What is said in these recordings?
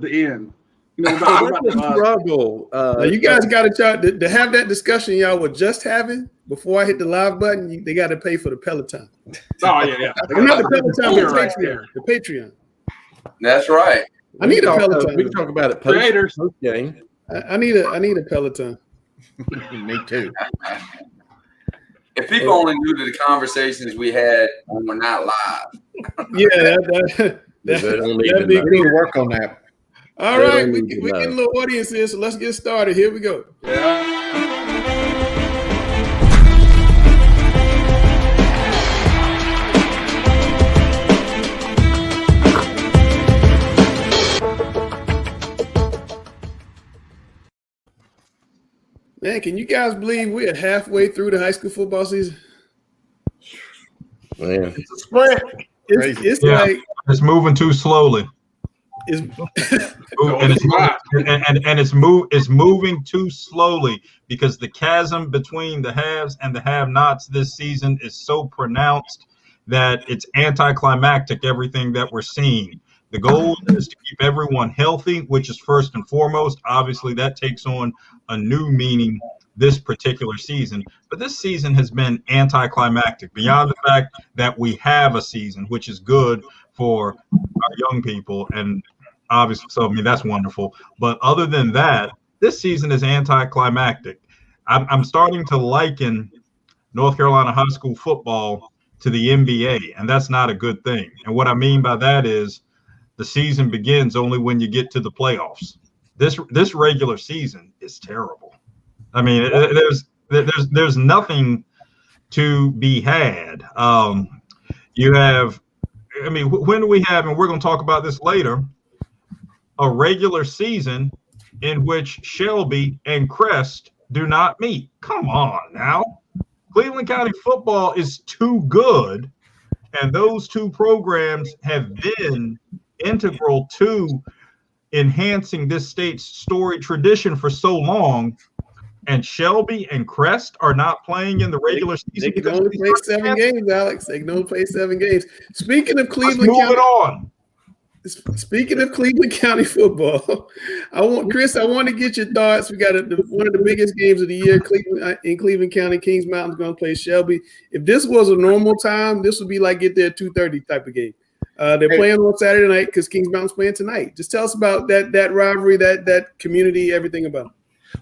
the end. You know, that's a struggle. You guys got to try to have that discussion y'all were just having before I hit the live button. They got to pay for the Peloton. Oh yeah. Not the Peloton, the Right Patreon. there. The Patreon. That's right. I need a Peloton. We can talk about it Creators. post game. I need a Peloton. Me too. If people only knew the conversations we had when we're not live. Yeah, that'd be We need to work on that. All right, we get a little audience here, so let's get started. Here we go. Man, can you guys believe we are halfway through the high school football season? Man, It's a sprint. It's Yeah. like It's moving too slowly. it's It's moving too slowly because the chasm between the haves and the have-nots this season is so pronounced that it's anticlimactic, everything that we're seeing. The goal is to keep everyone healthy, which is first and foremost. Obviously, that takes on a new meaning this particular season. But this season has been anticlimactic beyond the fact that we have a season, which is good for our young people. And obviously, so I mean, that's wonderful. But other than that, this season is anticlimactic. I'm starting to liken North Carolina high school football to the NBA, and that's not a good thing. And what I mean by that is the season begins only when you get to the playoffs. This regular season is terrible. I mean, there's nothing to be had. You have, I mean, when do we have, and we're going to talk about this later, a regular season in which Shelby and Crest do not meet? Come on now. Cleveland County football is too good, and those two programs have been integral to enhancing this state's storied tradition for so long, and Shelby and Crest are not playing in the regular season. They can only play 7 games, Alex. They can only play 7 games. Speaking of Let's Cleveland move County, it on. speaking of Cleveland County football, I want to get your thoughts. We got one of the biggest games of the year. In Cleveland County, Kings Mountain's going to play Shelby. If this was a normal time, this would be like get there at 2:30 type of game. They're playing on Saturday night because Kings Mountain's playing tonight. Just tell us about that rivalry, that community, everything about it.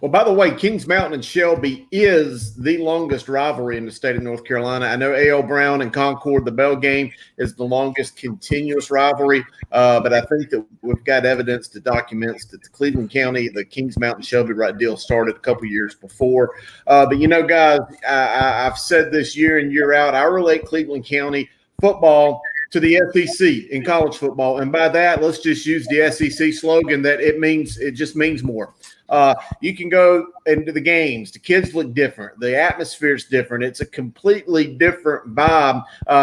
Well, by the way, Kings Mountain and Shelby is the longest rivalry in the state of North Carolina. I know A.L. Brown and Concord, the Bell game, is the longest continuous rivalry, but I think that we've got evidence that documents that the Cleveland County, the Kings Mountain Shelby right deal started a couple years before. But, you know, guys, I've said this year in, year out, I relate Cleveland County football to the SEC in college football. And by that, let's just use the SEC slogan that it just means more. You can go into the games. The kids look different. The atmosphere is different. It's a completely different vibe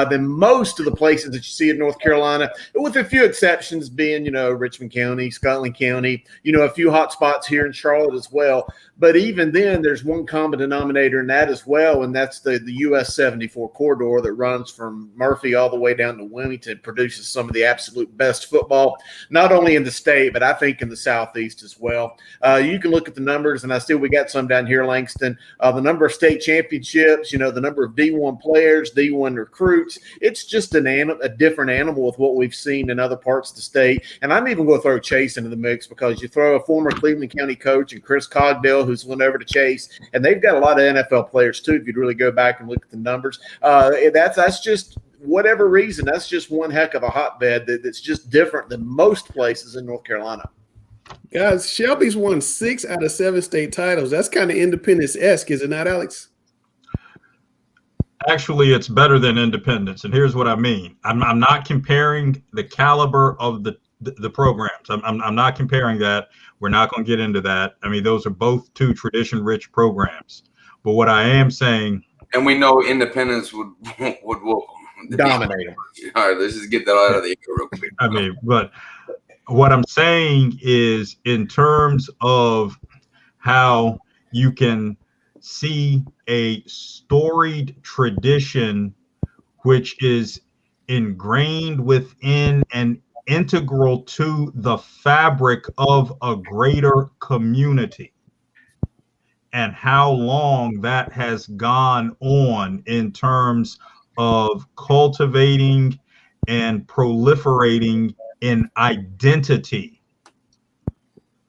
than most of the places that you see in North Carolina, with a few exceptions being, you know, Richmond County, Scotland County, you know, a few hot spots here in Charlotte as well. But even then, there's one common denominator in that as well, and that's the US 74 corridor that runs from Murphy all the way down to Wilmington, produces some of the absolute best football, not only in the state, but I think in the Southeast as well. You can look at the numbers, and I see we got some down here, Langston. The number of state championships, you know, the number of D1 players, D1 recruits. It's just a different animal with what we've seen in other parts of the state. And I'm even going to throw Chase into the mix, because you throw a former Cleveland County coach and Chris Cogdell, who's went over to Chase, and they've got a lot of NFL players too, if you'd really go back and look at the numbers. That's just whatever reason, that's just one heck of a hotbed that's just different than most places in North Carolina. Guys, Shelby's won 6 out of 7 state titles. That's kind of Independence-esque, is it not, Alex? Actually, it's better than Independence, and here's what I mean. I'm not comparing the caliber of the programs. I'm not comparing that. We're not going to get into that. I mean, those are both two tradition-rich programs. But what I am saying, and we know Independence would whoop them, dominate them. All right, let's just get that out of the air real quick. I mean, but what I'm saying is, in terms of how you can see a storied tradition which is ingrained within an integral to the fabric of a greater community, and how long that has gone on in terms of cultivating and proliferating in identity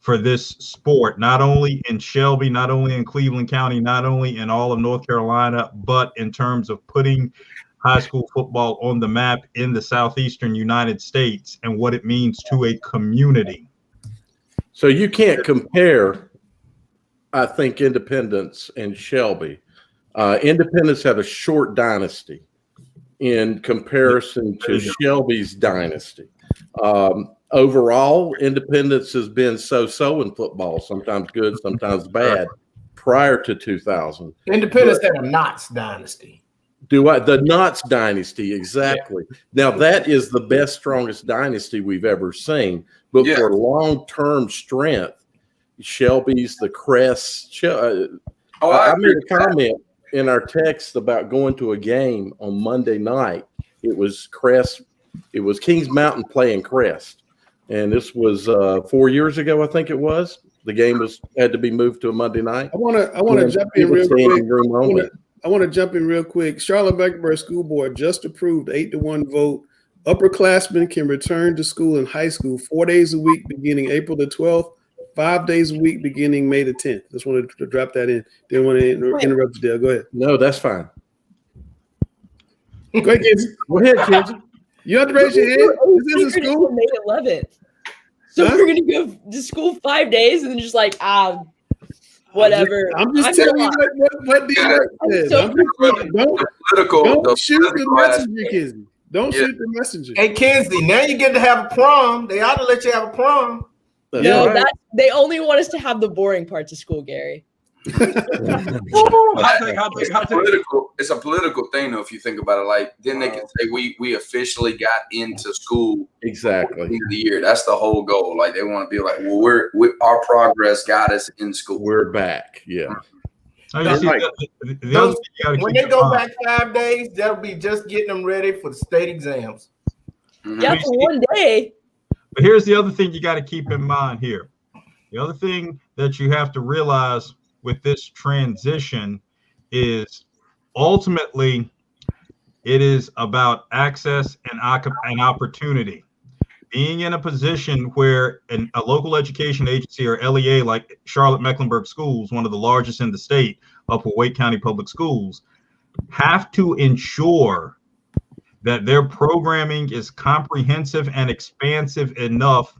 for this sport, not only in Shelby, not only in Cleveland County, not only in all of North Carolina, but in terms of putting high school football on the map in the southeastern United States and what it means to a community. So you can't compare, I think, Independence and Shelby. Independence had a short dynasty in comparison to Shelby's dynasty. Overall, Independence has been so-so in football, sometimes good, sometimes bad, prior to 2000. Independence had a Knox dynasty. The Knox dynasty, exactly. Now, that is the best, strongest dynasty we've ever seen. But for long-term strength, Shelby's the crest. I made a comment in our text about going to a game on Monday night. It was Crest. It was Kings Mountain playing Crest, and this was 4 years ago, I think it was. The game had to be moved to a Monday night. I want to jump in real quick. I want to jump in real quick. Charlotte-Mecklenburg School Board just approved 8-1 vote. Upperclassmen can return to school in high school 4 days a week beginning April the 12th, 5 days a week beginning May the 10th. Just wanted to drop that in. Didn't want to interrupt you, Dale. Go ahead. No, that's fine. Go ahead, kids. Go ahead, kids. You have to raise your hand. This isn't school. May 11th. So we're going to go to school 5 days and then just like, whatever. I'm just telling you what the alert says. Don't shoot the messenger, Kizzy. Don't shoot the messenger. Hey, Kenzie, now you get to have a prom. They ought to let you have a prom. No, they only want us to have the boring parts of school, Gary. It's a political thing, though. If you think about it, like then they can say we officially got into school exactly at the end of the year. That's the whole goal. Like they want to be like, well, our progress got us in school. We're back. Yeah. When they go back 5 days, that'll be just getting them ready for the state exams. Yeah, for one day. But here's the other thing you got to keep in mind here. The other thing that you have to realize with this transition is ultimately it is about access and opportunity. Being in a position where a local education agency or LEA like Charlotte-Mecklenburg Schools, one of the largest in the state, Upper Wake County Public Schools, have to ensure that their programming is comprehensive and expansive enough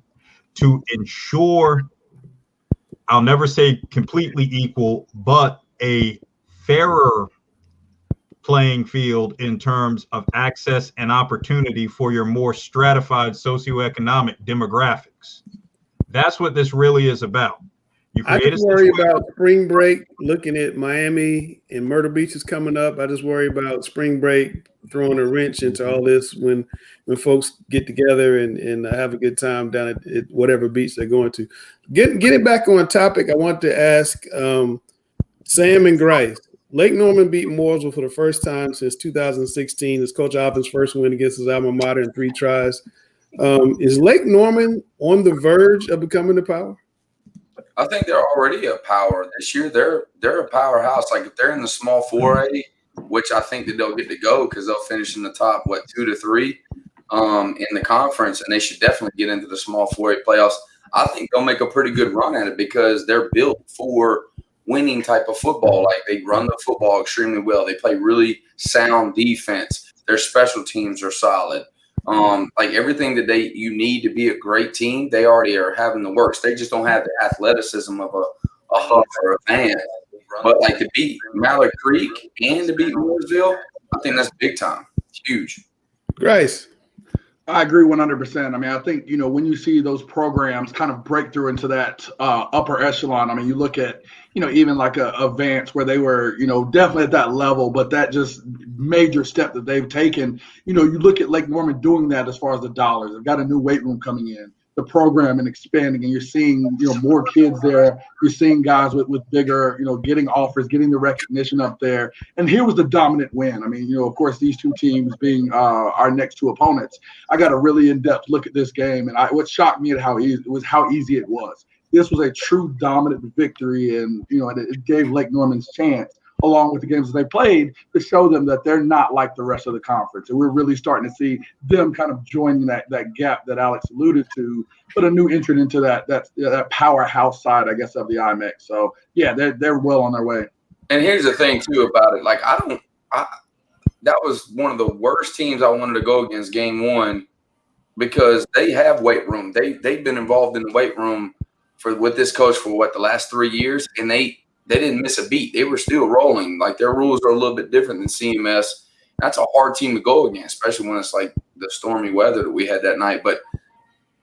to ensure, I'll never say completely equal, but a fairer playing field in terms of access and opportunity for your more stratified socioeconomic demographics. That's what this really is about. I just worry about spring break, looking at Miami and Myrtle Beach is coming up. I just worry about spring break throwing a wrench into all this when folks get together and have a good time down at whatever beach they're going to. Getting back on topic, I want to ask Sam and Grice. Lake Norman beat Mooresville for the first time since 2016. It's Coach Alvin's first win against his alma mater in 3 tries. Is Lake Norman on the verge of becoming a power? I think they're already a power this year. They're a powerhouse. Like if they're in the small 4A, which I think that they'll get to go because they'll finish in the top 2 to 3 in the conference, and they should definitely get into the small 4A playoffs. I think they'll make a pretty good run at it because they're built for winning type of football. Like they run the football extremely well. They play really sound defense. Their special teams are solid. Like everything that you need to be a great team, they already are having the works. They just don't have the athleticism of a Huff or a Vance. But like to beat Mallard Creek and to beat Mooresville, I think that's big time. It's huge. Grace. I agree 100%. I mean, I think, when you see those programs kind of break through into that upper echelon, I mean, you look at, even like a Vance where they were, definitely at that level, but that just major step that they've taken, you look at Lake Norman doing that as far as the dollars. They've got a new weight room coming in. the program and expanding, and you're seeing, more kids there. You're seeing guys with bigger, getting offers, getting the recognition up there. And here was the dominant win. I mean, of course, these two teams being our next two opponents. I got a really in-depth look at this game, and what shocked me at how easy it was. This was a true dominant victory, and it gave Lake Norman's chance, along with the games that they played, to show them that they're not like the rest of the conference. And we're really starting to see them kind of joining that gap that Alex alluded to, but a new entrant into that powerhouse side, I guess, of the IMEX. So yeah, they're well on their way. And here's the thing too about it. Like that was one of the worst teams I wanted to go against game one, because they have weight room. They've been involved in the weight room with this coach for the last 3 years, and they didn't miss a beat. They were still rolling. Like, their rules are a little bit different than CMS. That's a hard team to go against, especially when it's like the stormy weather that we had that night. But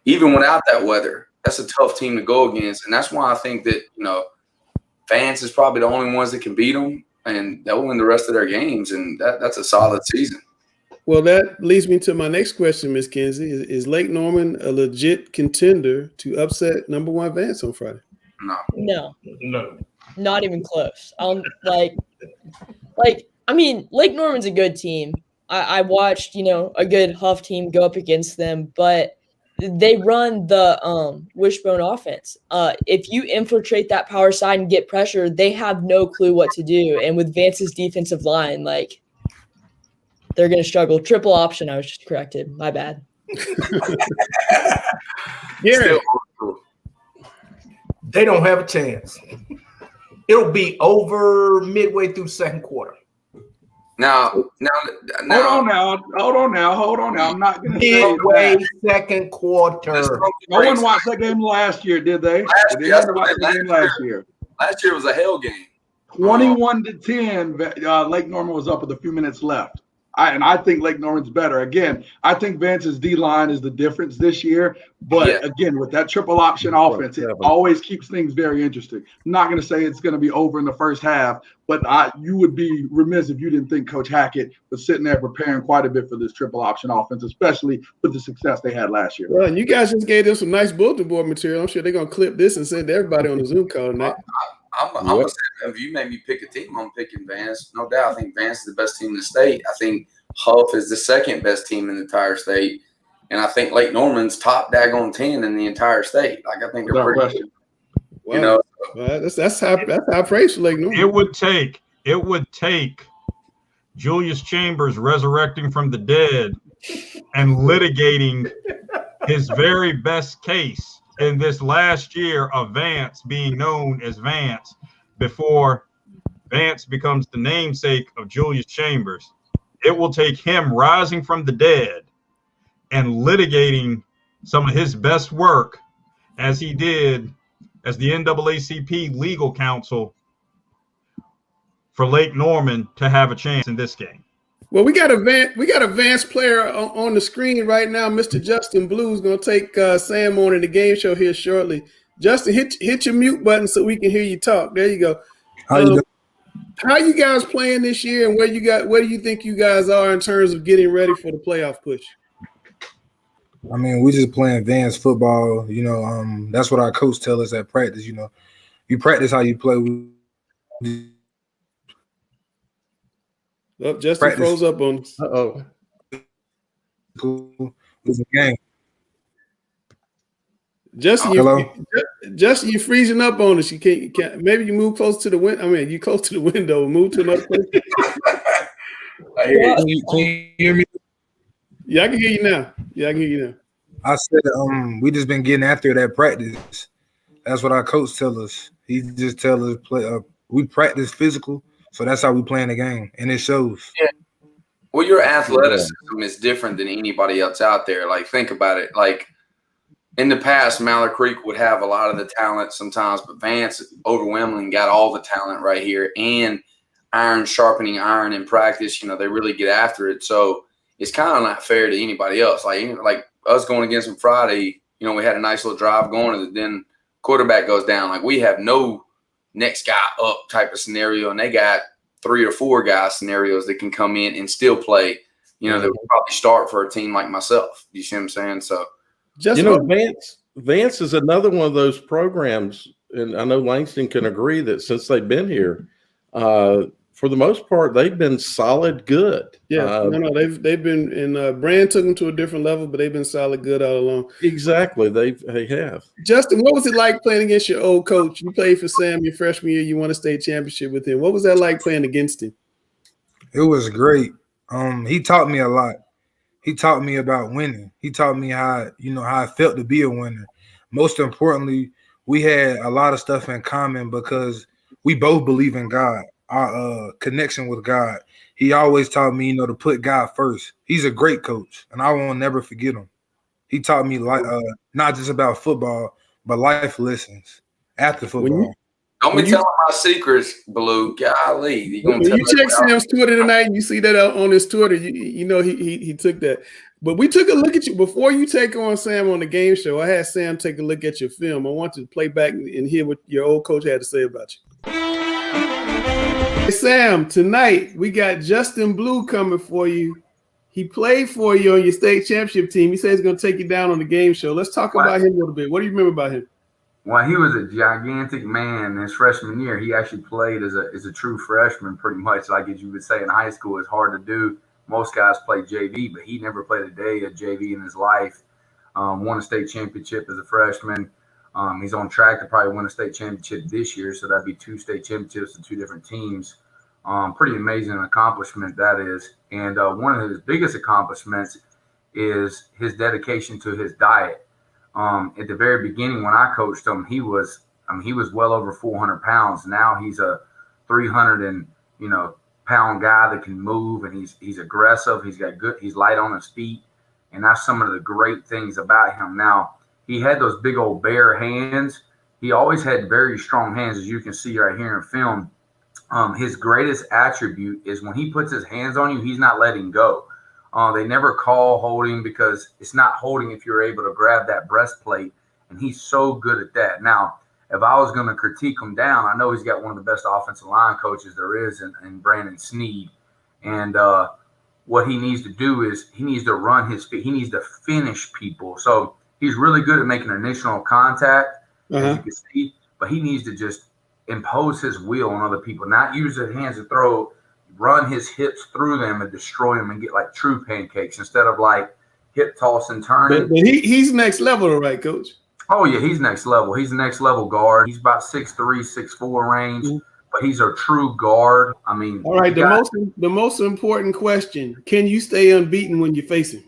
even without that weather, that's a tough team to go against. And that's why I think that, Vance is probably the only ones that can beat them, and they'll win the rest of their games. And that's a solid season. Well, that leads me to my next question, Ms. Kinsey. Is Lake Norman a legit contender to upset number 1 Vance on Friday? No. Not even close. Lake Norman's a good team. I watched, a good Huff team go up against them, but they run the wishbone offense. If you infiltrate that power side and get pressure, they have no clue what to do. And with Vance's defensive line, they're going to struggle. Triple option, I was just corrected. My bad. Yeah. They don't have a chance. It'll be over midway through second quarter. Now. Hold on now. I'm not going to say midway second quarter. No one watched that game last year, did they? Last year was a hell game. 21-10. Lake Norman was up with a few minutes left. I think Lake Norman's better. Again, I think Vance's D-line is the difference this year. But again, with that triple option offense, it always keeps things very interesting. I'm not going to say it's going to be over in the first half, but you would be remiss if you didn't think Coach Hackett was sitting there preparing quite a bit for this triple option offense, especially with the success they had last year. Well, and you guys just gave them some nice bulletin board material. I'm sure they're going to clip this and send to everybody on the Zoom call tonight. I'm gonna say, if you made me pick a team, I'm picking Vance. No doubt. I think Vance is the best team in the state. I think Huff is the second best team in the entire state. And I think Lake Norman's top daggone 10 in the entire state. I think they're pretty good. Wow. Well, that's high praise for Lake Norman. It would take Julius Chambers resurrecting from the dead and litigating his very best case in this last year of Vance being known as Vance before Vance becomes the namesake of Julius Chambers. It will take him rising from the dead and litigating some of his best work, as he did as the NAACP legal counsel, for Lake Norman to have a chance in this game. Well, we got a Vance player on the screen right now. Mr. Justin Blue is going to take Sam on in the game show here shortly. Justin, hit your mute button so we can hear you talk. There you go. How are you guys playing this year, and where do you think you guys are in terms of getting ready for the playoff push? I mean, we just playing Vance football. That's what our coach tells us at practice. You practice how you play. Oh, Justin froze up on us. Uh-oh. It's a game. Justin, you're freezing up on us. You can't. Maybe you move close to the window. I mean, you close to the window. Move to another place. Can you hear me? Yeah, I can hear you now. I said, we just been getting after it at practice. That's what our coach tells us. He just tells us we practice physical. So that's how we playing the game, and it shows. Yeah. Well, your athleticism is different than anybody else out there. Like, think about it. Like, in the past, Mallard Creek would have a lot of the talent sometimes, but Vance overwhelmingly got all the talent right here, and sharpening iron in practice. They really get after it. So it's kind of not fair to anybody else. Like us going against them Friday, we had a nice little drive going, and then quarterback goes down. Like, we have no next guy up type of scenario, and they got 3 or 4 guy scenarios that can come in and still play, that would probably start for a team like myself. You see what I'm saying? So Vance Vance is another one of those programs, and I know Langston can agree that since they've been here, for the most part, they've been solid good. Yeah, they've been, and Brand took them to a different level, but they've been solid good all along. Exactly, they have. Justin, what was it like playing against your old coach? You played for Sam your freshman year. You won a state championship with him. What was that like playing against him? It was great. He taught me a lot. He taught me about winning. He taught me how it felt to be a winner. Most importantly, we had a lot of stuff in common because we both believe in God. Our connection with God. He always taught me, to put God first. He's a great coach, and I will never forget him. He taught me not just about football, but life lessons after football. Don't be telling my secrets, Blue. Golly, when you check Sam's Twitter tonight, and you see that on his Twitter. He took that. But we took a look at you before you take on Sam on the game show. I had Sam take a look at your film. I want you to play back and hear what your old coach had to say about you. Hey, Sam, tonight we got Justin Blue coming for you. He played for you on your state championship team. He says he's going to take you down on the game show. Let's talk about him a little bit. What do you remember about him? Well, he was a gigantic man his freshman year. He actually played as a true freshman pretty much, like as you would say in high school. It's hard to do. Most guys play JV, but he never played a day of JV in his life. Won a state championship as a freshman. He's on track to probably win a state championship this year, so that'd be 2 state championships to 2 different teams. Pretty amazing accomplishment that is. And one of his biggest accomplishments is his dedication to his diet. At the very beginning when I coached him, he was well over 400 pounds. Now he's a 300 pound guy that can move, and he's aggressive. He's light on his feet, and that's some of the great things about him. Now, he had those big old bare hands. He always had very strong hands, as you can see right here in film. His greatest attribute is when he puts his hands on you, he's not letting go. They never call holding because it's not holding if you're able to grab that breastplate, and he's so good at that. Now, if I was going to critique him down, I know he's got one of the best offensive line coaches there is in Brandon Sneed. And what he needs to do is he needs to run his feet. He needs to finish people. So he's really good at making initial contact, as you can see, but he needs to just impose his will on other people, not use his hands to throw, run his hips through them and destroy them and get like true pancakes instead of like hip toss and turn. But he's next level, right, Coach? Oh, yeah, he's next level. He's the next level guard. He's about 6'3", 6'4" range, but he's a true guard. I mean, all right, the most important question, can you stay unbeaten when you face him?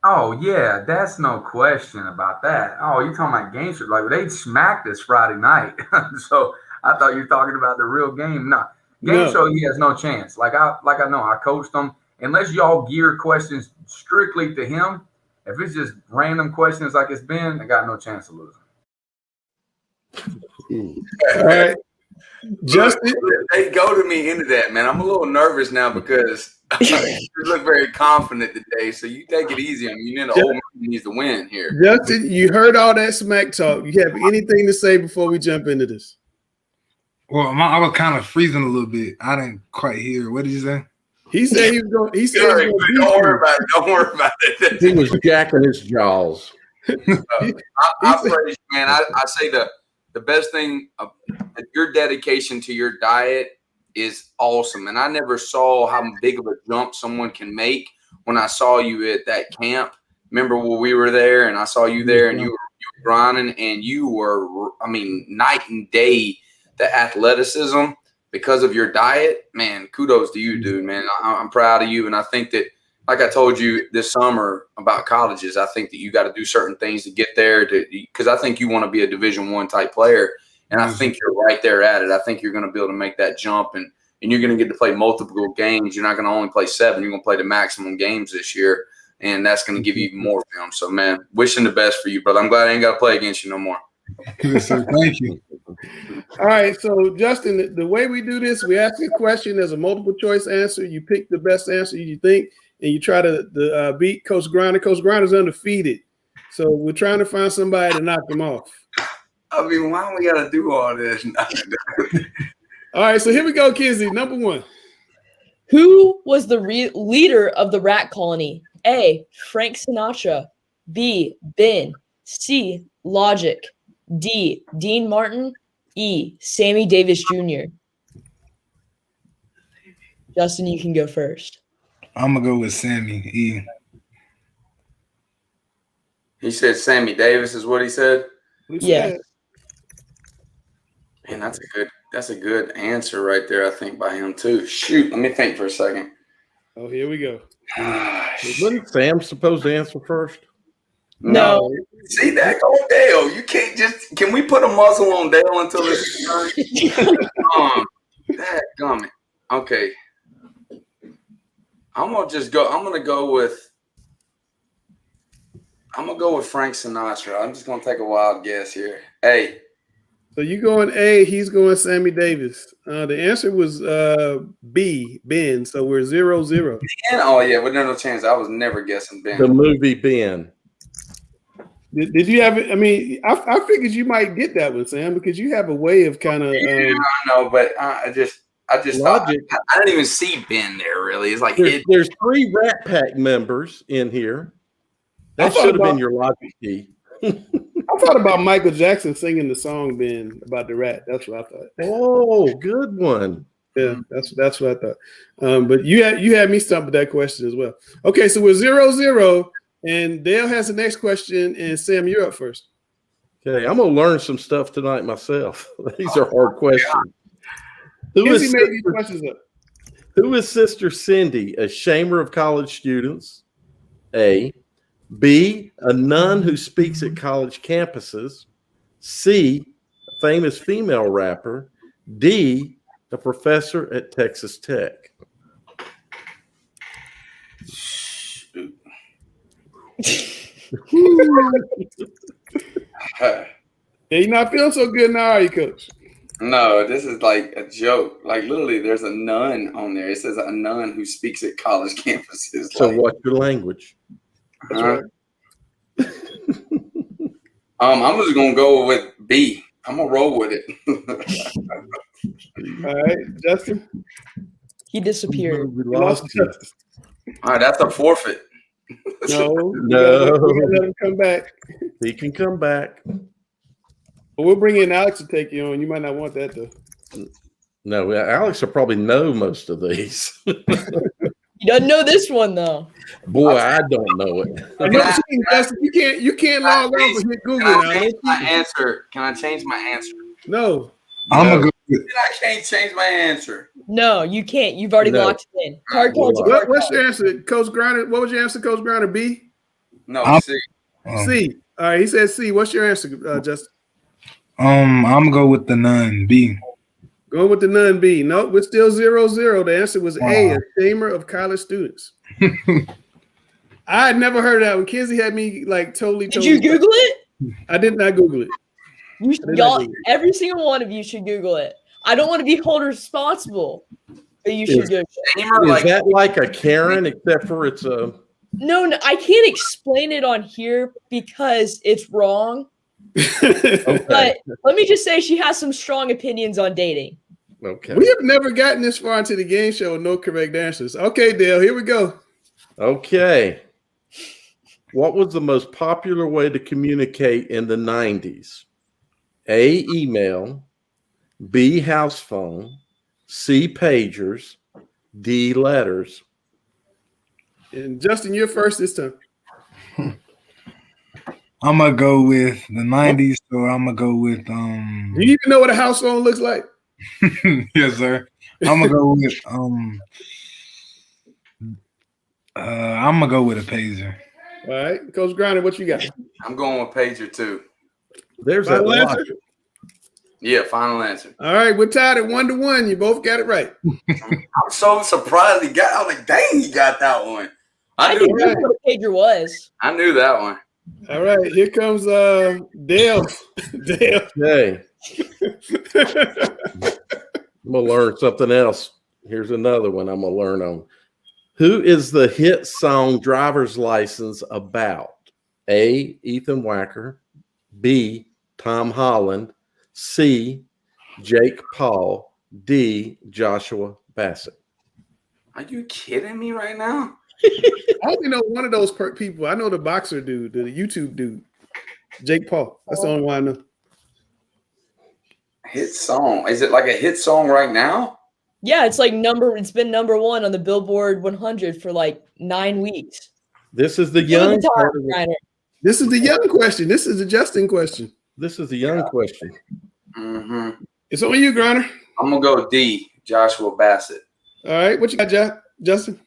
Oh, yeah, that's no question about that. Oh, you're talking about game show. Like, they smacked us Friday night. So I thought you were talking about the real game. No. Game show, he has no chance. Like I know, I coached him. Unless y'all gear questions strictly to him, if it's just random questions like it's been, I got no chance of losing. All right. Justin, they go to me into that, man. I'm a little nervous now because you look very confident today. So you take it easy on me. You know the old man needs to win here. Justin, you heard all that smack talk. You have anything to say before we jump into this? Well, I was kind of freezing a little bit. I didn't quite hear. What did you say? He said he was going. He said, don't worry about it. Don't worry about it. He was jacking his jaws. I praise you, man. I say the best thing, your dedication to your diet is awesome. And I never saw how big of a jump someone can make when I saw you at that camp. Remember when we were there and I saw you there and you were grinding and you were, night and day, the athleticism because of your diet. Man, kudos to you, dude, man. I'm proud of you. And I think that, like I told you this summer about colleges, I think that you got to do certain things to get there because I think you want to be a Division I type player. And I think you're right there at it. I think you're going to be able to make that jump and you're going to get to play multiple games. You're not going to only play 7. You're going to play the maximum games this year. And that's going to give you even more film. So, man, wishing the best for you, brother. I'm glad I ain't got to play against you no more. Yes, sir. Thank you. All right. So, Justin, the way we do this, we ask a question. There's a multiple choice answer. You pick the best answer you think, and you try to beat Coach Grinder. Coach Grinder's undefeated. So we're trying to find somebody to knock him off. Why do we got to do all this? All right. So here we go, Kizzy. Number 1. Who was the leader of the rat colony? A, Frank Sinatra. B, Ben. C, Logic. D. Dean Martin. E. Sammy Davis Jr. Justin, you can go first. I'm gonna go with Sammy E. He said Sammy Davis is what he said. Yeah. Man, that's a good answer right there, I think, by him too. Shoot, let me think for a second. Oh, here we go. Wasn't Sam supposed to answer first? No. See that? Go Dale. You can't just. Can we put a muzzle on Dale until it's done? Dadgummit. Okay. I'm gonna go with Frank Sinatra. I'm just gonna take a wild guess here. A. So you going A, he's going Sammy Davis. The answer was B, Ben. So we're 0-0. Ben? Oh yeah, but no chance. I was never guessing Ben. The movie Ben. Did you have it? I mean, I figured you might get that one, Sam, because you have a way of kind of. I know, but I just thought I didn't even see Ben there. Really, it's like there's 3 Rat Pack members in here. That should have been your logic key. I thought about Michael Jackson singing the song Ben about the rat. That's what I thought. Oh, good one. Yeah, that's what I thought. But you had me stumped with that question as well. Okay, so we're 0-0, and Dale has the next question, and Sam, you're up first. Okay, I'm gonna learn some stuff tonight myself. These are hard questions. Who is Sister Cindy, a shamer of college students? A. B, a nun who speaks at college campuses. C, a famous female rapper. D, a professor at Texas Tech. Hey, you're not feeling so good now, are you, Coach? No, this is like a joke. Like literally, there's a nun on there. It says a nun who speaks at college campuses. So what's your language? Right. I'm just gonna go with B. I'm gonna roll with it. All right, Justin. He disappeared. We lost Justin. All right, that's a forfeit. No. We gotta let him come back. He can come back. But we'll bring in Alex to take you on. You might not want that though. No, Alex will probably know most of these. He doesn't know this one though. Boy, I don't know it. Justin, you can't log on and hit Google now. Can I change my answer? No. I'm gonna go. I can't change my answer. No, you can't. You've already locked it in. What's your answer, Coach Griner? What was your answer, Coach Griner? B? No, C. C. All right, he said C. What's your answer, Justin? I'm gonna go with the nun B. Going with the nun B. No, we're still 0-0. The answer was A, a shamer of college students. I had never heard of that when Kenzie had me like totally. Did you Google it? I did not Google it. Y'all, every single one of you should Google it. I don't want to be held responsible, but you should Google it. Is that like a Karen, except for it's a... No, I can't explain it on here because it's wrong. Okay. But let me just say she has some strong opinions on dating. Okay. We have never gotten this far into the game show with no correct answers. Okay, Dale, here we go. Okay. What was the most popular way to communicate in the 90s? A, email. B, house phone. C, pagers. D, letters. And Justin, you're first this time. I'm gonna go with the 90s, so I'm gonna go with Do you even know what a house phone looks like? Yes, sir. I'm gonna go with I'm gonna go with a pager. All right, Coach Griner, what you got? I'm going with pager too. There's Final that answer? Yeah, final answer. All right, we're tied at 1-1. You both got it right. I'm so surprised he got. I was like, dang, he got that one. I didn't know what a pager was. I knew that one. All right, here comes Dale. Dale. Hey. I'm gonna learn something else. Here's another one I'm gonna learn on. Who is the hit song Driver's License about? A, Ethan Wacker. B, Tom Holland. C, Jake Paul. D, Joshua Bassett. Are you kidding me right now? I only know one of those people. I know the boxer dude, the YouTube dude. Jake Paul. That's the only one I know. Hit song. Is it like a hit song right now? Yeah, it's been number 1 on the Billboard 100 for like 9 weeks. This is the young. This is the young question. This is the Justin question. This is the young question. Mm-hmm. It's on you, Griner. I'm gonna go D. Joshua Bassett. All right, what you got, Justin?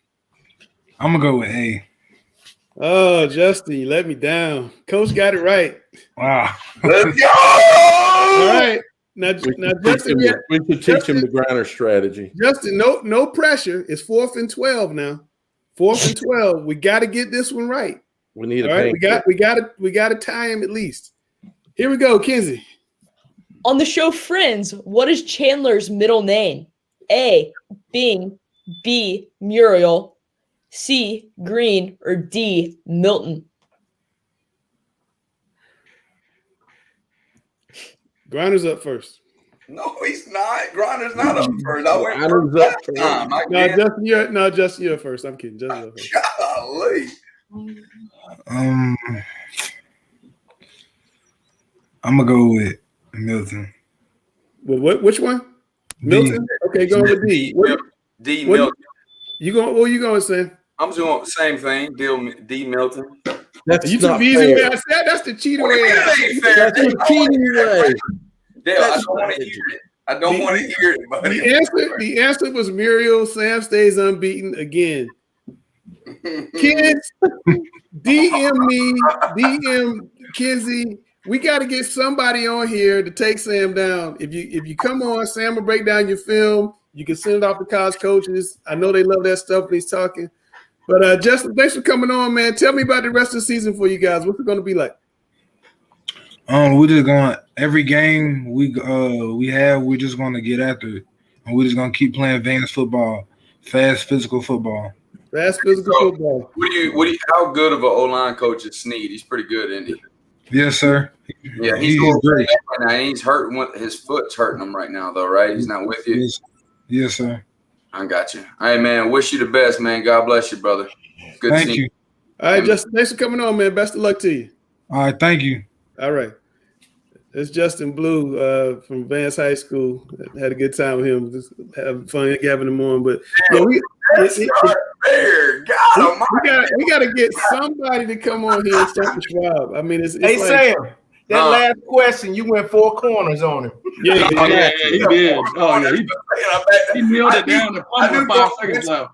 I'm gonna go with A. Oh, Justin, you let me down. Coach got it right. Wow. Let's go! All right. Now Justin, we could teach him the Griner strategy. Justin, no pressure. It's 4th and 12 now. 4th and 12. We got to get this one right. We need All right, we got to tie him at least. Here we go, Kenzie. On the show Friends, what is Chandler's middle name? A, Bing, B, Muriel, C, Green, or D, Milton? Griner's up first. No, he's not. Griner's not up first. I went Griner's first up last time. Justin, you're first. I'm kidding. Justin, you're first. Golly. I'm gonna go with Milton. Well, which one? Milton. Okay, go with D. D. Milton. What you going to say? I'm doing the same thing. D. Milton. That's you not too easy. fair. That's the cheating way. That's the cheating way. Dale, I don't want to hear it. I don't want to hear it, buddy. The answer was Muriel. Sam stays unbeaten again. Kids, DM me, DM Kenzie. We got to get somebody on here to take Sam down. If you come on, Sam will break down your film. You can send it off to college coaches. I know they love that stuff when he's talking. But Justin, thanks for coming on, man. Tell me about the rest of the season for you guys. What's it going to be like? We're just going every game we're just going to get after it, and we're just going to keep playing Vance football, fast physical football. Fast physical football. How good of an O-line coach is Snead? He's pretty good, isn't he? Yes, sir. Yeah, he's great. Right now. He's hurting. His foot's hurting him right now, though, right? He's not with you. Yes, sir. I got you. Hey, man, wish you the best, man. God bless you, brother. Good thank to see you. All right, Justin, thanks for coming on, man. Best of luck to you. All right, thank you. All right. It's Justin Blue from Vance High School. Had a good time with him. Just having fun having him on. But yeah, we got to get somebody to come on here and start the Schwab. I mean, it's hey, like, Sam. That last question, you went 4 corners on him. Yeah, he did. Oh, yeah, he nailed it down to 5 seconds left.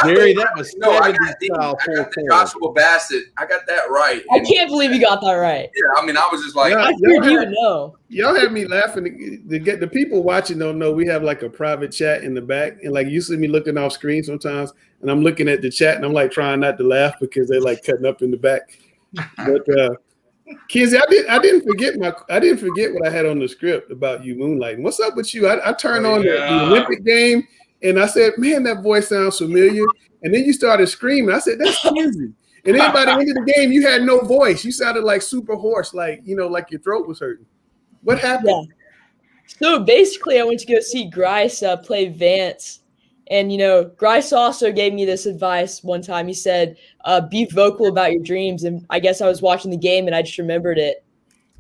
Gary, that was Joshua Bassett. I got that right. I can't believe you got that right. Yeah, I mean, I was just like, y'all had me laughing. The people watching don't know we have like a private chat in the back, and like you see me looking off screen sometimes, and I'm looking at the chat, and I'm like trying not to laugh because they're like cutting up in the back. But Kenzie, I didn't forget what I had on the script about you moonlighting. What's up with you? I turned on the Olympic game. And I said, man, that voice sounds familiar. And then you started screaming. I said, that's Kenzie. And then by the end of the game, you had no voice. You sounded like super hoarse, like like your throat was hurting. What happened? Yeah. So basically, I went to go see Grice play Vance. And, Grice also gave me this advice one time. He said, be vocal about your dreams. And I guess I was watching the game and I just remembered it.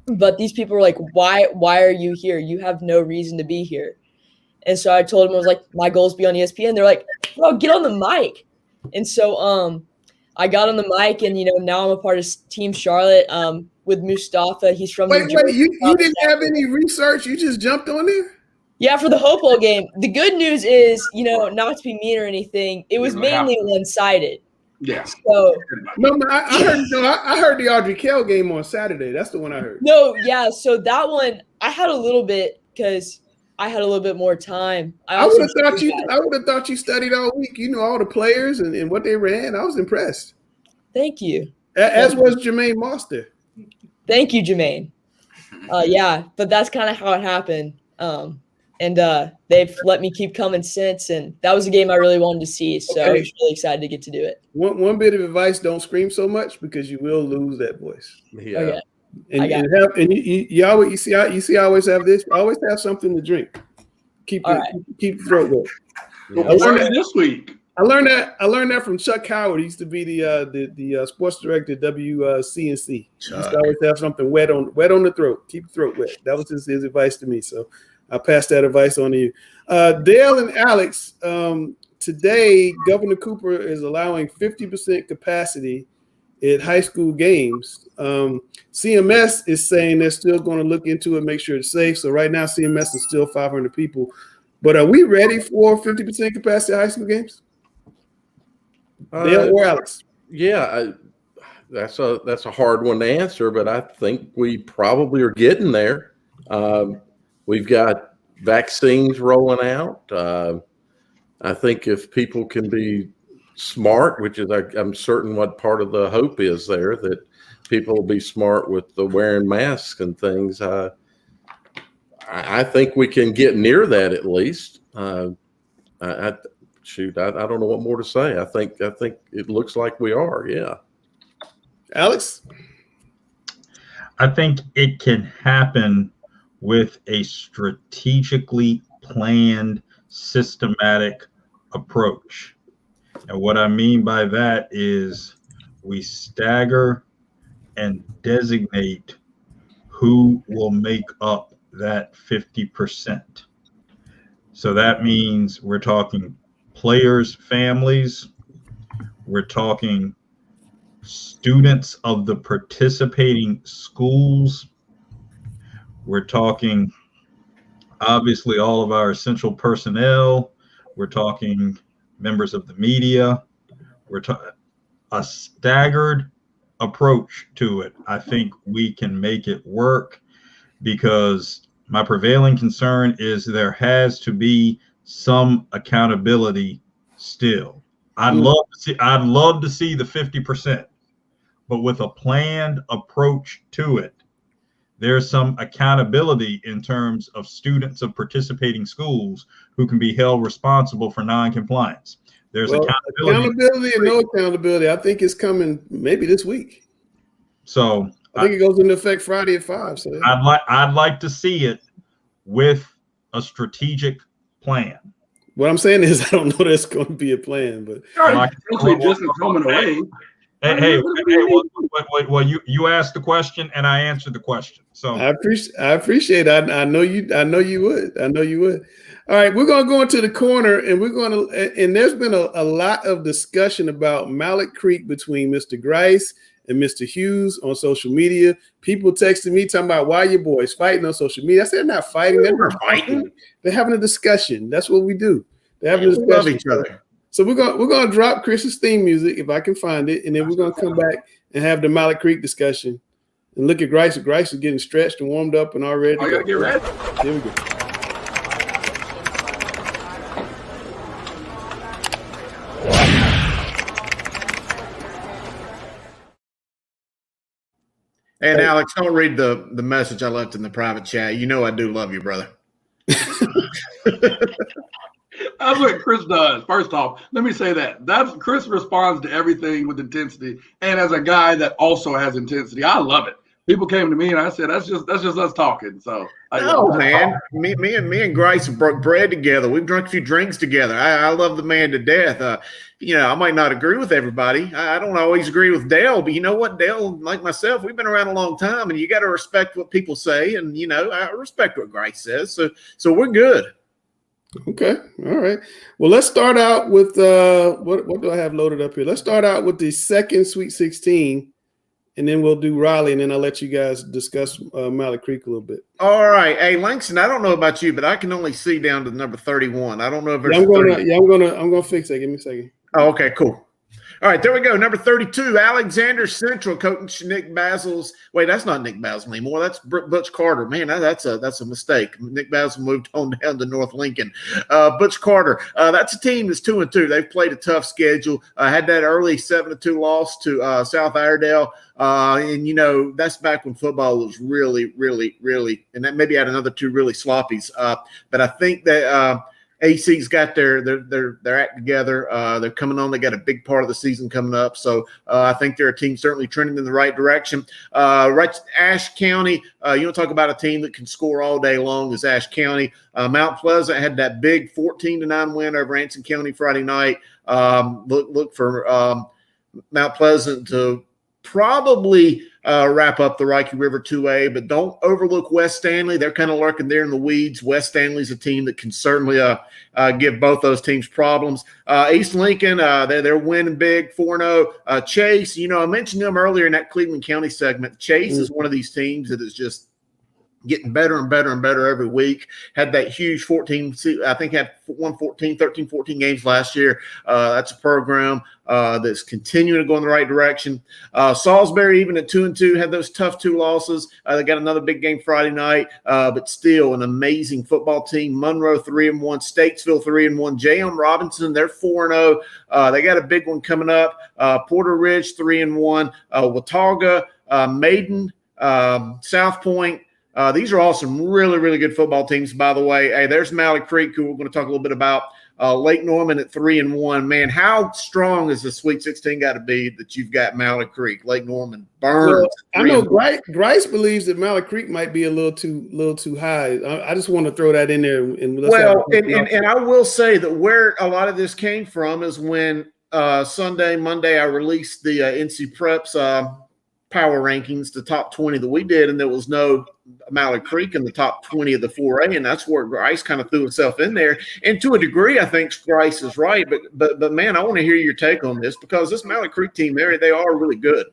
But these people were like, why are you here? You have no reason to be here. And so I told him, I was like, my goal is to be on ESPN. They're like, bro, get on the mic. And so I got on the mic, and, now I'm a part of Team Charlotte with Mustafa. He's from New Jersey. Wait, you didn't have any research? You just jumped on there? Yeah, for the Hope Bowl game. The good news is, not to be mean or anything, it was mainly one-sided. Yeah. So I heard the Audrey Kell game on Saturday. That's the one I heard. No, yeah. So that one, I had a little bit because I had a little bit more time. I would have thought you studied all week. You know all the players and what they ran. I was impressed. Thank you. As was Jermaine Monster. Thank you, Jermaine. Yeah, but that's kind of how it happened. And they've let me keep coming since, and that was a game I really wanted to see. So I was really excited to get to do it. One bit of advice: don't scream so much because you will lose that voice. Yeah. Okay. And you always I always have this. Always have something to drink. Keep the throat wet. I learned it this week. I learned that from Chuck Howard. He used to be the sports director at WCNC. He used to always have something wet on the throat. Keep the throat wet. That was his advice to me. So I pass that advice on to you. Dale and Alex, today Governor Cooper is allowing 50% capacity at high school games. CMS is saying they're still going to look into it, make sure it's safe. So right now CMS is still 500 people. But are we ready for 50% capacity at high school games? Dale or Alex? Yeah, that's a hard one to answer, but I think we probably are getting there. We've got vaccines rolling out. I think if people can be smart, which is I'm certain what part of the hope is there, that people will be smart with the wearing masks and things. I think we can get near that at least. I don't know what more to say. I think it looks like we are. Yeah. Alex? I think it can happen with a strategically planned, systematic approach. And what I mean by that is we stagger and designate who will make up that 50%. So that means we're talking players' families, we're talking students of the participating schools, we're talking obviously all of our essential personnel, we're talking members of the media, we're talking a staggered approach to it. I think we can make it work, because my prevailing concern is there has to be some accountability still. I'd love to see the 50%, but with a planned approach to it, there's some accountability in terms of students of participating schools who can be held responsible for non-compliance. There's accountability and no accountability. I think it's coming maybe this week. So I think it goes into effect Friday at 5. So I'd like to see it with a strategic plan. What I'm saying is I don't know there's going to be a plan, but just coming away. Well, you asked the question and I answered the question. So I appreciate it. I know you would. All right, we're going to go into the corner, and and there's been a lot of discussion about Malik Creek between Mr. Grice and Mr. Hughes on social media. People texting me talking about why your boys fighting on social media. I said they're not fighting. They're fighting. They're having a discussion. That's what we do. They're having a discussion. We love each other. So we're gonna drop Chris's theme music if I can find it, and then we're gonna come back and have the Malik Creek discussion and look at Grice. Grice is getting stretched and warmed up and all ready. I gotta get ready. Here we go. And Alex, don't read the message I left in the private chat. You know I do love you, brother. That's what Chris does. First off, let me say that's Chris responds to everything with intensity, and as a guy that also has intensity, I love it. People came to me and I said, "That's just us talking." So, man, me and Grice broke bread together. We've drunk a few drinks together. I love the man to death. I might not agree with everybody. I don't always agree with Dale, but you know what, Dale, like myself, we've been around a long time, and you got to respect what people say, and I respect what Grice says. So we're good. Okay. All right. Well, let's start out with what do I have loaded up here? Let's start out with the second Sweet 16, and then we'll do Raleigh, and then I'll let you guys discuss Malik Creek a little bit. All right. Hey, Langston, I don't know about you, but I can only see down to number 31. I don't know if there's I'm gonna fix that. Give me a second. Oh, okay, cool. All right, there we go. Number 32, Alexander Central, coach Nick Basil's. Wait, that's not Nick Basil anymore. That's Butch Carter. Man, that's a mistake. Nick Basil moved on down to North Lincoln. Butch Carter. That's a team that's 2-2. They've played a tough schedule. Had that early 7-2 loss to South Iredale. And that's back when football was really, really, really, and that maybe had another two really sloppies. But I think that AC's got their act together. They're coming on. They got a big part of the season coming up. So I think they're a team certainly trending in the right direction. Ashe County, you want to talk about a team that can score all day long is Ashe County. Mount Pleasant had that big 14-9 win over Anson County Friday night. Look for Mount Pleasant to probably wrap up the Rocky River 2A, but don't overlook West Stanley. They're kind of lurking there in the weeds. West Stanley's a team that can certainly give both those teams problems. East Lincoln, they're winning big, 4-0. Chase, I mentioned them earlier in that Cleveland County segment. Chase is one of these teams that is just getting better and better and better every week. Had that huge 14, I think had 13, 14 games last year. That's a program that's continuing to go in the right direction. Salisbury, even at 2-2, had those tough 2 losses. They got another big game Friday night, but still an amazing football team. Monroe 3-1, Statesville 3-1, J.M. Robinson, they're 4-0. They got a big one coming up. Porter Ridge 3-1, Watauga, Maiden, South Point. These are all some really, really good football teams, by the way. Hey, there's Mallard Creek, who we're going to talk a little bit about. Lake Norman at 3-1. Man, how strong is the Sweet 16 got to be that you've got Mallard Creek, Lake Norman, Burns? Well, I know Grice believes that Mallard Creek might be a little too high. I just want to throw that in there. And I will say that where a lot of this came from is when Monday, I released the NC Preps power rankings, the top 20 that we did, and there was no Mallard Creek in the top 20 of the 4A, and that's where Grice kind of threw himself in there. And to a degree, I think Grice is right, but man, I want to hear your take on this, because this Mallard Creek team, they are really good.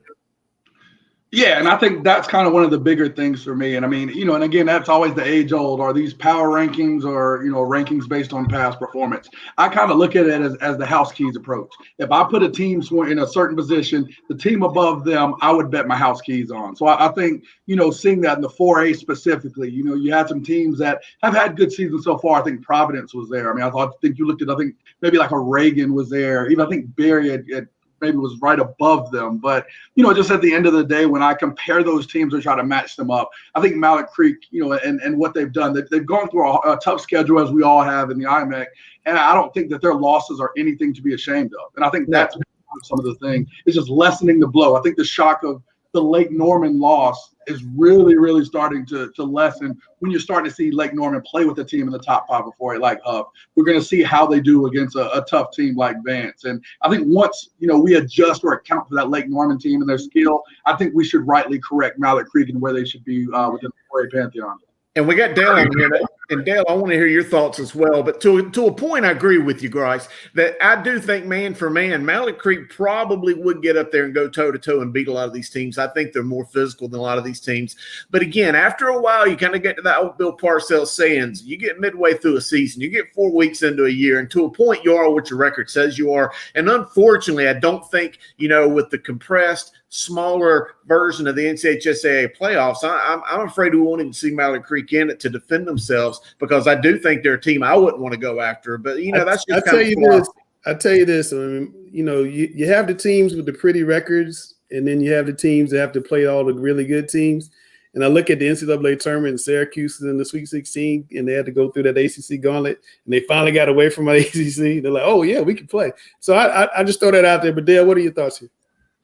Yeah, and I think that's kind of one of the bigger things for me. And I mean, and again, that's always the age old. Are these power rankings or, rankings based on past performance? I kind of look at it as the house keys approach. If I put a team in a certain position, the team above them, I would bet my house keys on. So I think, seeing that in the 4A specifically, you had some teams that have had good seasons so far. I think Providence was there. I mean, I think you looked at, maybe like a Reagan was there. Even I think Barry had maybe was right above them. But, just at the end of the day, when I compare those teams or try to match them up, I think Mallard Creek, and what they've done, they've gone through a tough schedule, as we all have in the IMEC. And I don't think that their losses are anything to be ashamed of. And I think that's some of the thing. It's just lessening the blow. I think the shock of the Lake Norman loss is really, really starting to lessen when you're starting to see Lake Norman play with a team in the top 5 before it, like Hub. We're going to see how they do against a tough team like Vance. And I think once, we adjust or account for that Lake Norman team and their skill, I think we should rightly correct Mallard Creek and where they should be within the 4A Pantheon. And we got Dale on here. And Dale, I want to hear your thoughts as well. But to a point, I agree with you, Grice, that I do think man for man, Mallard Creek probably would get up there and go toe-to-toe and beat a lot of these teams. I think they're more physical than a lot of these teams. But again, after a while, you kind of get to that old Bill Parcells sayings. You get midway through a season. You get 4 weeks into a year. And to a point, you are what your record says you are. And unfortunately, I don't think, with the compressed, smaller version of the NCHSAA playoffs, I'm afraid we won't even see Mallard Creek in it to defend themselves, because I do think they're a team I wouldn't want to go after. But that's just I tell you this. I mean, you have the teams with the pretty records, and then you have the teams that have to play all the really good teams. And I look at the NCAA tournament, and Syracuse is in the Sweet 16, and they had to go through that ACC gauntlet, and they finally got away from the ACC. They're like, oh yeah, we can play. So I just throw that out there. But Dale, what are your thoughts here?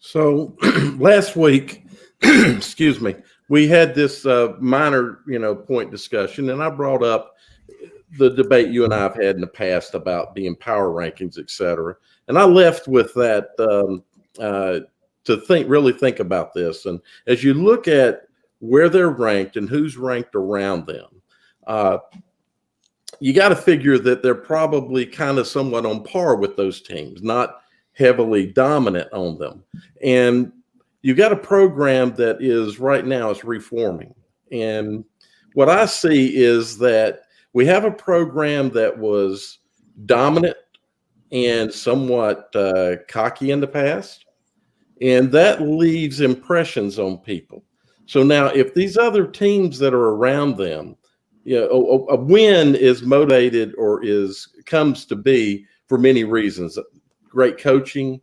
So last week, excuse me, we had this minor, point discussion, and I brought up the debate you and I have had in the past about being power rankings, et cetera. And I left with that to really think about this. And as you look at where they're ranked and who's ranked around them, you got to figure that they're probably kind of somewhat on par with those teams, not heavily dominant on them. And you got a program that is right now is reforming. And what I see is that we have a program that was dominant and somewhat cocky in the past, and that leaves impressions on people. So now if these other teams that are around them, a win is motivated or comes to be for many reasons. Great coaching,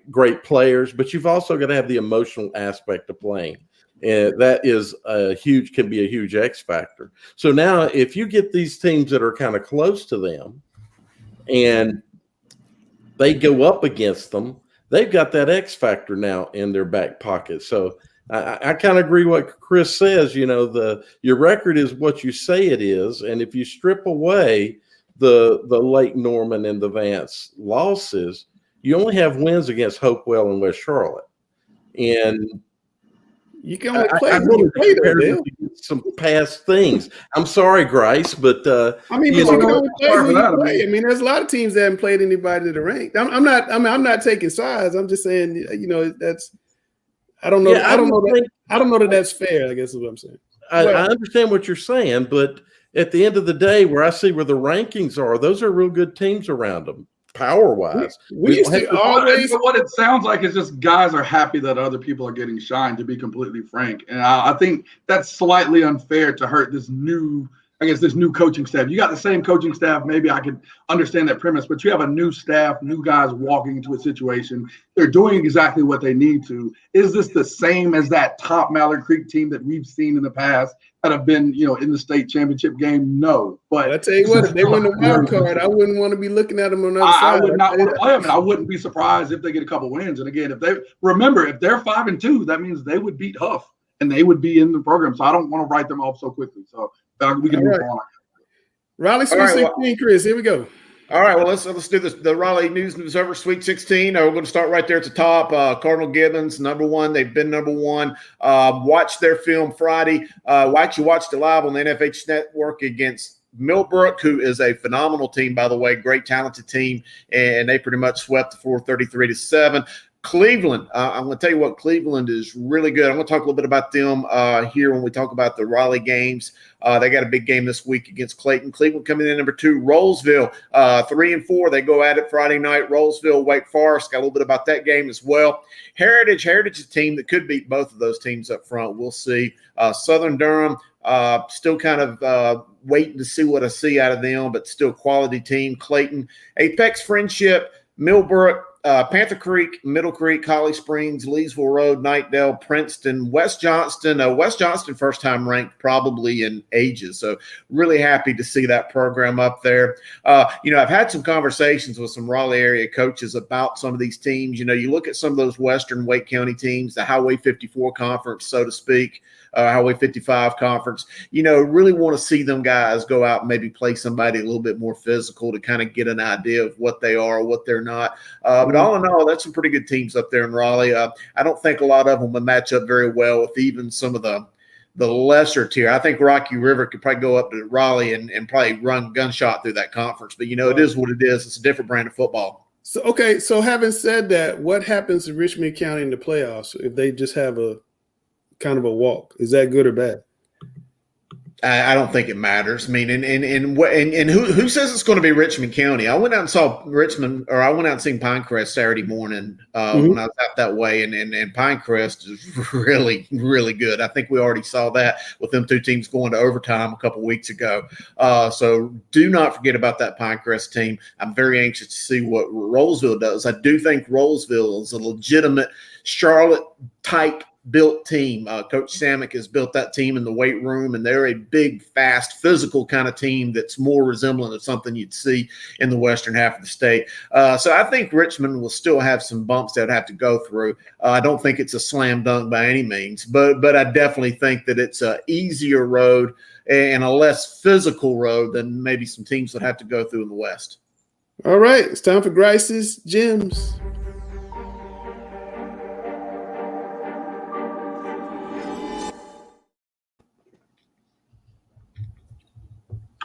great players, but you've also got to have the emotional aspect of playing. And that is can be a huge X factor. So now if you get these teams that are kind of close to them and they go up against them, they've got that X factor now in their back pocket. So I kind of agree what Chris says. Your record is what you say it is, and if you strip away the Lake Norman and the Vance losses, you only have wins against Hopewell and West Charlotte. And you can only play some past things. I'm sorry, Grice, but I mean, you can only play who you play. I mean, there's a lot of teams that haven't played anybody that are ranked. I'm not taking sides. I'm just saying, that's. I don't know. I don't know that that's fair. I guess is what I'm saying. I understand what you're saying, but at the end of the day, where I see where the rankings are, those are real good teams around them. Power wise, what it sounds like is just guys are happy that other people are getting shine, to be completely frank. And I think that's slightly unfair to hurt this new coaching staff. You got the same coaching staff. Maybe I could understand that premise, but you have a new staff, new guys walking into a situation. They're doing exactly what they need to. Is this the same as that top Mallard Creek team that we've seen in the past that have been, in the state championship game? No. But I tell you what, if they win the wild card, I wouldn't want to be looking at them on the other side. I would not want to play them, and I wouldn't be surprised if they get a couple wins. And again, if they're 5-2, that means they would beat Huff and they would be in the program. So I don't want to write them off so quickly. So we can move on. Raleigh Sweet 16, Chris. Here we go. All right, well, let's do this. The Raleigh News over Sweet 16. We're going to start right there at the top. Cardinal Gibbons, number one. They've been number one. Watch their film Friday. Actually watched it live on the NFH Network against Millbrook, who is a phenomenal team, by the way, great talented team, and they pretty much swept the floor 33-7. Cleveland, I'm going to tell you what, Cleveland is really good. I'm going to talk a little bit about them here when we talk about the Raleigh games. They got a big game this week against Clayton. Cleveland coming in number 2. Rolesville, 3-4. They go at it Friday night. Rolesville, Wake Forest. Got a little bit about that game as well. Heritage is a team that could beat both of those teams up front. We'll see. Southern Durham, still kind of waiting to see what I see out of them, but still quality team. Clayton, Apex Friendship, Millbrook, Panther Creek, Middle Creek, Holly Springs, Leesville Road, Knightdale, Princeton, West Johnston. West Johnston first time ranked probably in ages. So really happy to see that program up there. I've had some conversations with some Raleigh area coaches about some of these teams. You look at some of those Western Wake County teams, the Highway 54 conference, so to speak. Highway 55 conference, really want to see them guys go out and maybe play somebody a little bit more physical to kind of get an idea of what they are, what they're not. But all in all, that's some pretty good teams up there in Raleigh. I don't think a lot of them will match up very well with even some of the lesser tier. I think Rocky River could probably go up to Raleigh and probably run gunshot through that conference. But, it is what it is. It's a different brand of football. So having said that, what happens to Richmond County in the playoffs if they just have a kind of a walk? Is that good or bad? I don't think it matters. I mean, and who says it's going to be Richmond County? I went out and saw I went out and seen Pinecrest Saturday morning when I was out that way, and Pinecrest is really, really good. I think we already saw that with them two teams going to overtime a couple weeks ago. So do not forget about that Pinecrest team. I'm very anxious to see what Rolesville does. I do think Rolesville is a legitimate Charlotte type built team. Coach Samick has built that team in the weight room, and they're a big, fast, physical kind of team that's more resemblant of something you'd see in the western half of the state. So I think Richmond will still have some bumps they'd have to go through. I don't think it's a slam dunk by any means, but I definitely think that it's an easier road and a less physical road than maybe some teams would have to go through in the West. All right, it's time for Grice's Gems.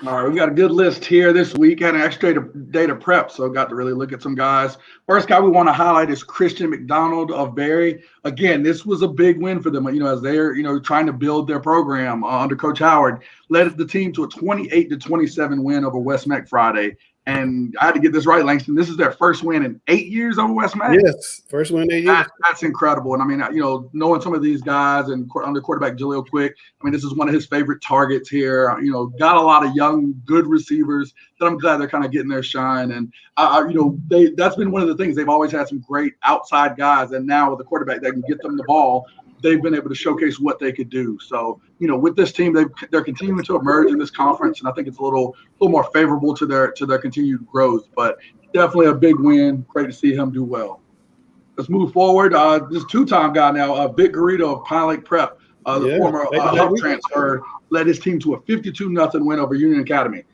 All right, we got a good list here this week. Had an extra day to prep, so got to really look at some guys. First guy we want to highlight is Christian McDonald of Berry. Again, this was a big win for them, as they're, trying to build their program under Coach Howard. Led the team to a 28-27 win over West Meck Friday. And I had to get this right, Langston. This is their first win in 8 years over West Meck. Yes, first win in 8 years. That's incredible. And I mean, knowing some of these guys and under quarterback Jaleel Quick, I mean, this is one of his favorite targets here. Got a lot of young, good receivers that I'm glad they're kind of getting their shine. And that's been one of the things. They've always had some great outside guys, and now with a quarterback that can get them the ball, they've been able to showcase what they could do. So, with this team, they're continuing to emerge in this conference, and I think it's a little more favorable to their continued growth. But definitely a big win. Great to see him do well. Let's move forward. This two-time guy now, Vic Garrido of Pine Lake Prep, the former Huff transfer, led his team to a 52-0 win over Union Academy.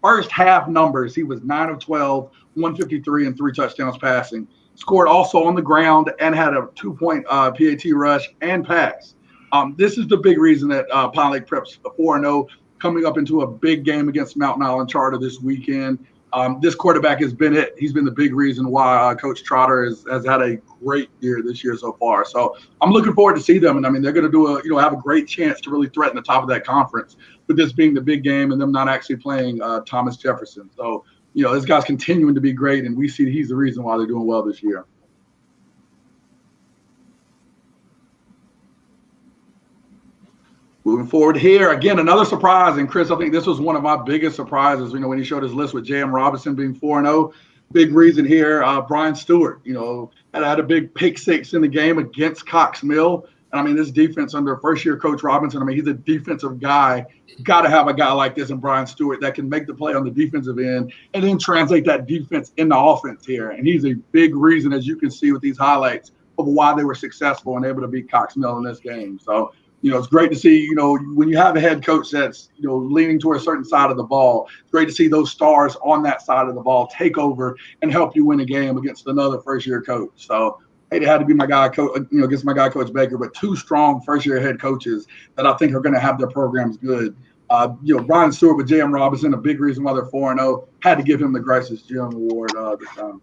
First half numbers, he was 9 of 12, 153, and 3 touchdowns passing. Scored also on the ground and had a 2-point PAT rush and pass. This is the big reason that Pine Lake Prep's 4-0, coming up into a big game against Mountain Island Charter this weekend. This quarterback has been it. He's been the big reason why Coach Trotter has had a great year this year so far. So I'm looking forward to see them. And I mean, they're going to do have a great chance to really threaten the top of that conference, with this being the big game and them not actually playing Thomas Jefferson. So, this guy's continuing to be great, and we see he's the reason why they're doing well this year. Moving forward here, again, another surprise. And Chris, I think this was one of my biggest surprises, when he showed his list with J.M. Robinson being 4-0. Big reason here, Brian Stewart, had a big pick six in the game against Cox Mill. And I mean, this defense under first-year Coach Robinson, I mean, he's a defensive guy. Got to have a guy like this in Brian Stewart that can make the play on the defensive end and then translate that defense into offense here. And he's a big reason, as you can see with these highlights, of why they were successful and able to beat Cox Mill in this game. So, it's great to see, when you have a head coach that's, leaning toward a certain side of the ball, it's great to see those stars on that side of the ball take over and help you win a game against another first-year coach. So, it had to be my guy, against my guy, Coach Baker, but two strong first-year head coaches that I think are going to have their programs good. Brian Stewart with J.M. Robinson, a big reason why they're 4-0, had to give him the Gracious Jim Award this time.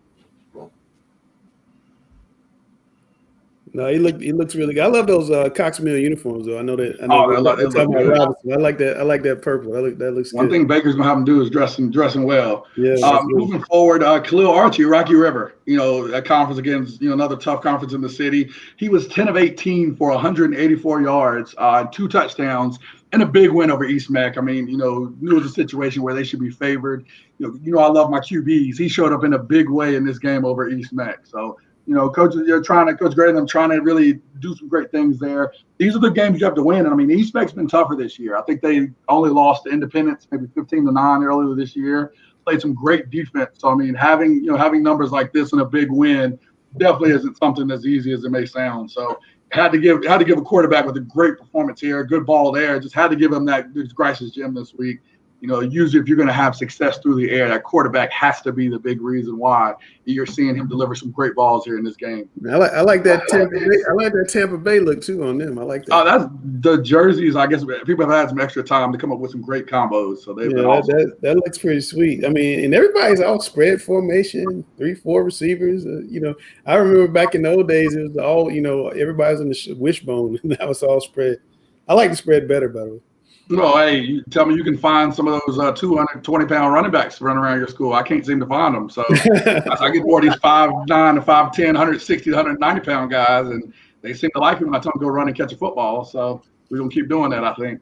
No, he looks really good. I love those Cox Mill uniforms, though. I know. I like that. I like that purple. That looks good. One thing Baker's gonna have him do is dressing well. Yeah. Moving forward, Khalil Archie, Rocky River. That conference against another tough conference in the city. He was 10 of 18 for 184 yards, 2 touchdowns, and a big win over East Mac. I mean, knew it was a situation where they should be favored. I love my QBs. He showed up in a big way in this game over East Mac. So. Coach Gray and them trying to really do some great things there. These are the games you have to win. And I mean, East Mac's been tougher this year. I think they only lost to Independence maybe 15-9 earlier this year. Played some great defense. So I mean, having numbers like this and a big win definitely isn't something as easy as it may sound. So had to give a quarterback with a great performance here, a good ball there. Just had to give him that Gracious Jim this week. Usually if you're going to have success through the air, that quarterback has to be the big reason why you're seeing him deliver some great balls here in this game. I like that Tampa Bay. I like that Tampa Bay look too on them. I like that. Oh, that's the jerseys. I guess people have had some extra time to come up with some great combos. So they've been awesome. That looks pretty sweet. I mean, and everybody's all spread formation, 3-4 receivers. I remember back in the old days, it was all everybody's in the wishbone. Now it's all spread. I like the spread better, by the way. No, hey, you tell me you can find some of those 220-pound running backs running around your school. I can't seem to find them. So I get more of these 5'9" to 5'10", 160 to 190-pound guys, and they seem to like it when I tell them to go run and catch a football. So we're going to keep doing that, I think.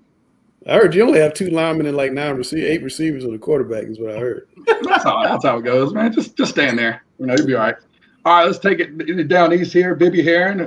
I heard you only have 2 linemen and like 8 receivers on the quarterback is what I heard. That's how it goes, man. Just stand there. You'll be all right. All right, let's take it down east here. Bibby Heron.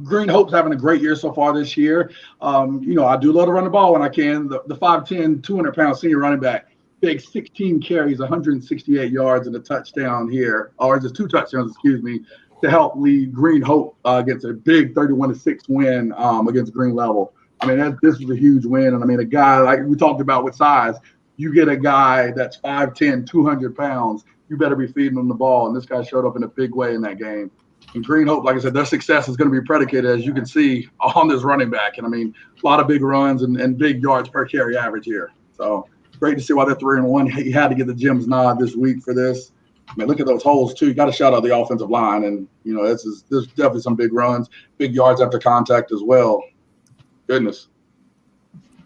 Green Hope's having a great year so far this year. I do love to run the ball when I can. The 5'10", 200-pound senior running back, big 16 carries, 168 yards and a touchdown here, or just 2 touchdowns, to help lead Green Hope against a big 31-6 win against Green Level. I mean, this was a huge win. And I mean, a guy like we talked about with size, you get a guy that's 5'10", 200 pounds, you better be feeding him the ball. And this guy showed up in a big way in that game. And Green Hope, like I said, their success is going to be predicated, as you can see, on this running back. And I mean, a lot of big runs and big yards per carry average here. So great to see why they're 3-1. He had to get the Jim's nod this week for this. I mean, look at those holes too. You got to shout out the offensive line. And, there's definitely some big runs, big yards after contact as well. Goodness.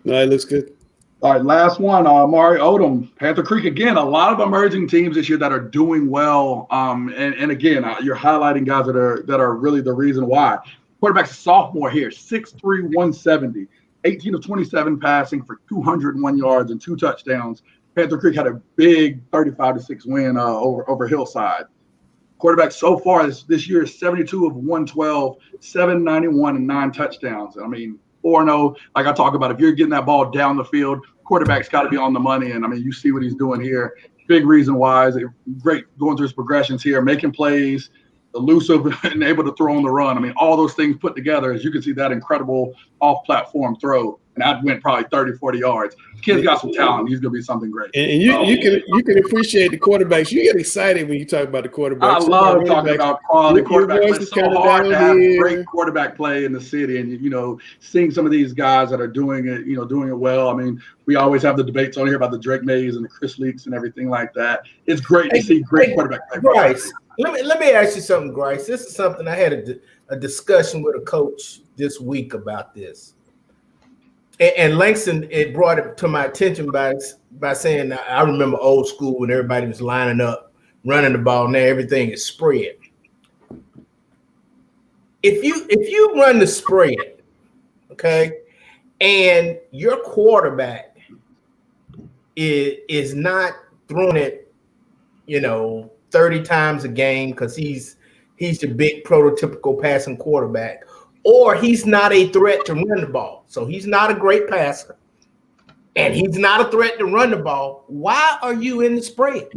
No, it looks good. All right, last one, Mari Odom, Panther Creek. Again, a lot of emerging teams this year that are doing well. And again, you're highlighting guys that are really the reason why. Quarterback's a sophomore here, 6'3", 170, 18 of 27 passing for 201 yards and 2 touchdowns. Panther Creek had a big 35-6 win over Hillside. Quarterback so far this year is 72 of 112, 791, and 9 touchdowns. I mean, 4-0. Like I talk about, if you're getting that ball down the field, quarterback's got to be on the money. And I mean, you see what he's doing here. Big reason why is great going through his progressions here, making plays, elusive, and able to throw on the run. I mean, all those things put together, as you can see, that incredible off-platform throw. And that went probably 30, 40 yards. The kid's got some talent. He's going to be something great. And you can appreciate the quarterbacks. You get excited when you talk about the quarterbacks. I love talking about quality quarterback play. It's so hard to have great quarterback play in the city. And, you know, seeing some of these guys that are doing it well. I mean, we always have the debates on here about the Drake Mays and the Chris Leaks and everything like that. It's great to see great quarterback play. Bryce, let me ask you something, Bryce. This is something I had a discussion with a coach this week about this. And Langston, it brought it to my attention by saying, I remember old school when everybody was lining up, running the ball. Now everything is spread. If you run the spread, okay, and your quarterback is not throwing it, 30 times a game because he's the big prototypical passing quarterback, or he's not a threat to run the ball. So he's not a great passer, and he's not a threat to run the ball. Why are you in the spread?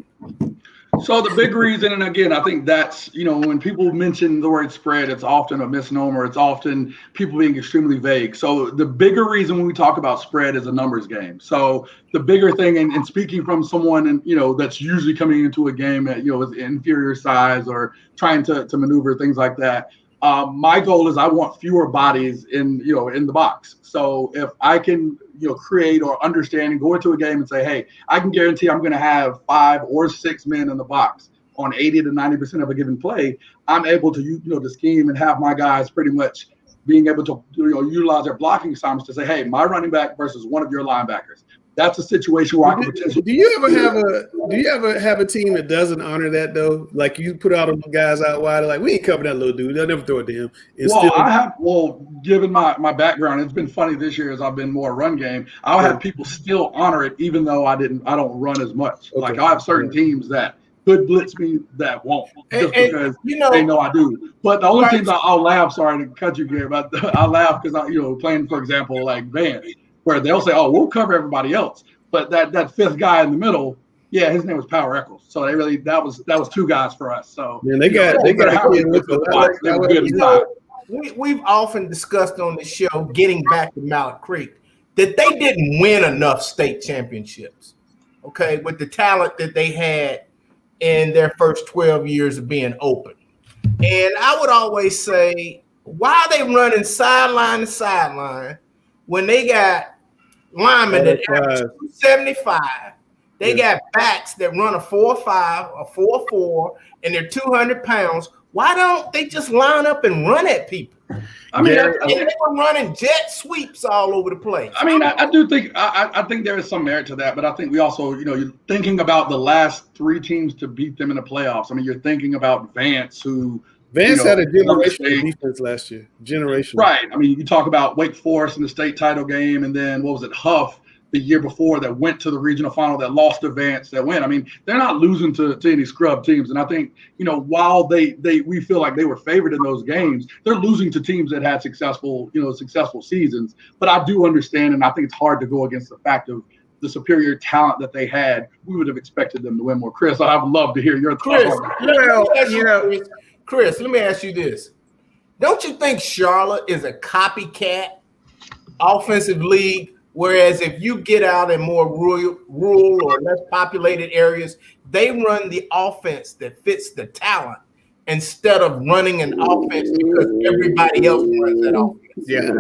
So the big reason, and again, I think that's, when people mention the word spread, it's often a misnomer. It's often people being extremely vague. So the bigger reason when we talk about spread is a numbers game. So the bigger thing, and speaking from someone, that's usually coming into a game at, with inferior size or trying to maneuver things like that. My goal is I want fewer bodies in the box. So if I can, create or understand and go into a game and say, hey, I can guarantee I'm going to have 5 or 6 men in the box on 80 to 90% of a given play, I'm able to, to scheme and have my guys pretty much being able to, utilize their blocking assignments to say, hey, my running back versus one of your linebackers. That's a situation where I can potentially. Do you ever have a team that doesn't honor that though? Like you put all the guys out wide, like we ain't covering that little dude. They'll never throw it to him. Given my background, it's been funny this year as I've been more run game. I'll have people still honor it even though I don't run as much. Okay. Like I have certain teams that could blitz me that won't just because they know I do. But the only teams I'll laugh. Sorry to cut you, Gary, but I'll laugh because playing for example like Vance, where they'll say, "Oh, we'll cover everybody else," but that fifth guy in the middle, yeah, his name was Power Eccles. So that was 2 guys for us. So man, they got we've often discussed on the show, getting back to Mallard Creek, that they didn't win enough state championships. Okay, with the talent that they had in their first 12 years of being open, and I would always say, why are they running sideline to sideline when they got linemen that average 275, they got backs that run a 4.5, a 4.4, and they're 200 pounds. Why don't they just line up and run at people? I mean, they were running jet sweeps all over the place. I mean, I do think I think there is some merit to that, but I think we also, you're thinking about the last 3 teams to beat them in the playoffs. I mean, you're thinking about Vance, who. Vance had a generational defense last year. Generational. Right. I mean, you talk about Wake Forest in the state title game, and then what was it, Huff the year before that went to the regional final that lost to Vance that win. I mean, they're not losing to any scrub teams. And I think, while we feel like they were favored in those games, they're losing to teams that had successful seasons. But I do understand, and I think it's hard to go against the fact of the superior talent that they had. We would have expected them to win more. Chris, I would love to hear your thoughts on that. Chris, let me ask you this. Don't you think Charlotte is a copycat offensive league? Whereas if you get out in more rural or less populated areas, they run the offense that fits the talent instead of running an offense because everybody else runs that offense. Yeah.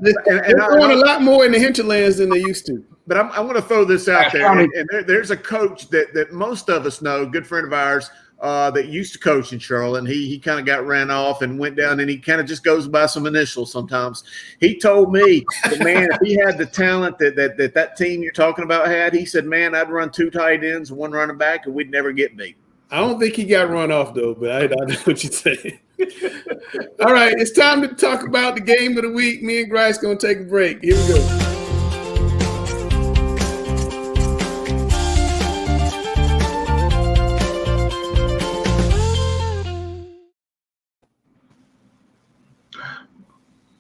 They're throwing a lot more in the hinterlands than they used to. But I'm going to throw this out there. And there's a coach that most of us know, good friend of ours, that used to coach in Charlotte, and he kind of got ran off and went down, and he kind of just goes by some initials sometimes. He told me that, man, if he had the talent that team you're talking about had, he said, man, I'd run 2 tight ends and 1 running back, and we'd never get beat. I don't think he got run off, though, but I know what you're saying. All right, it's time to talk about the game of the week. Me and Grice going to take a break. Here we go.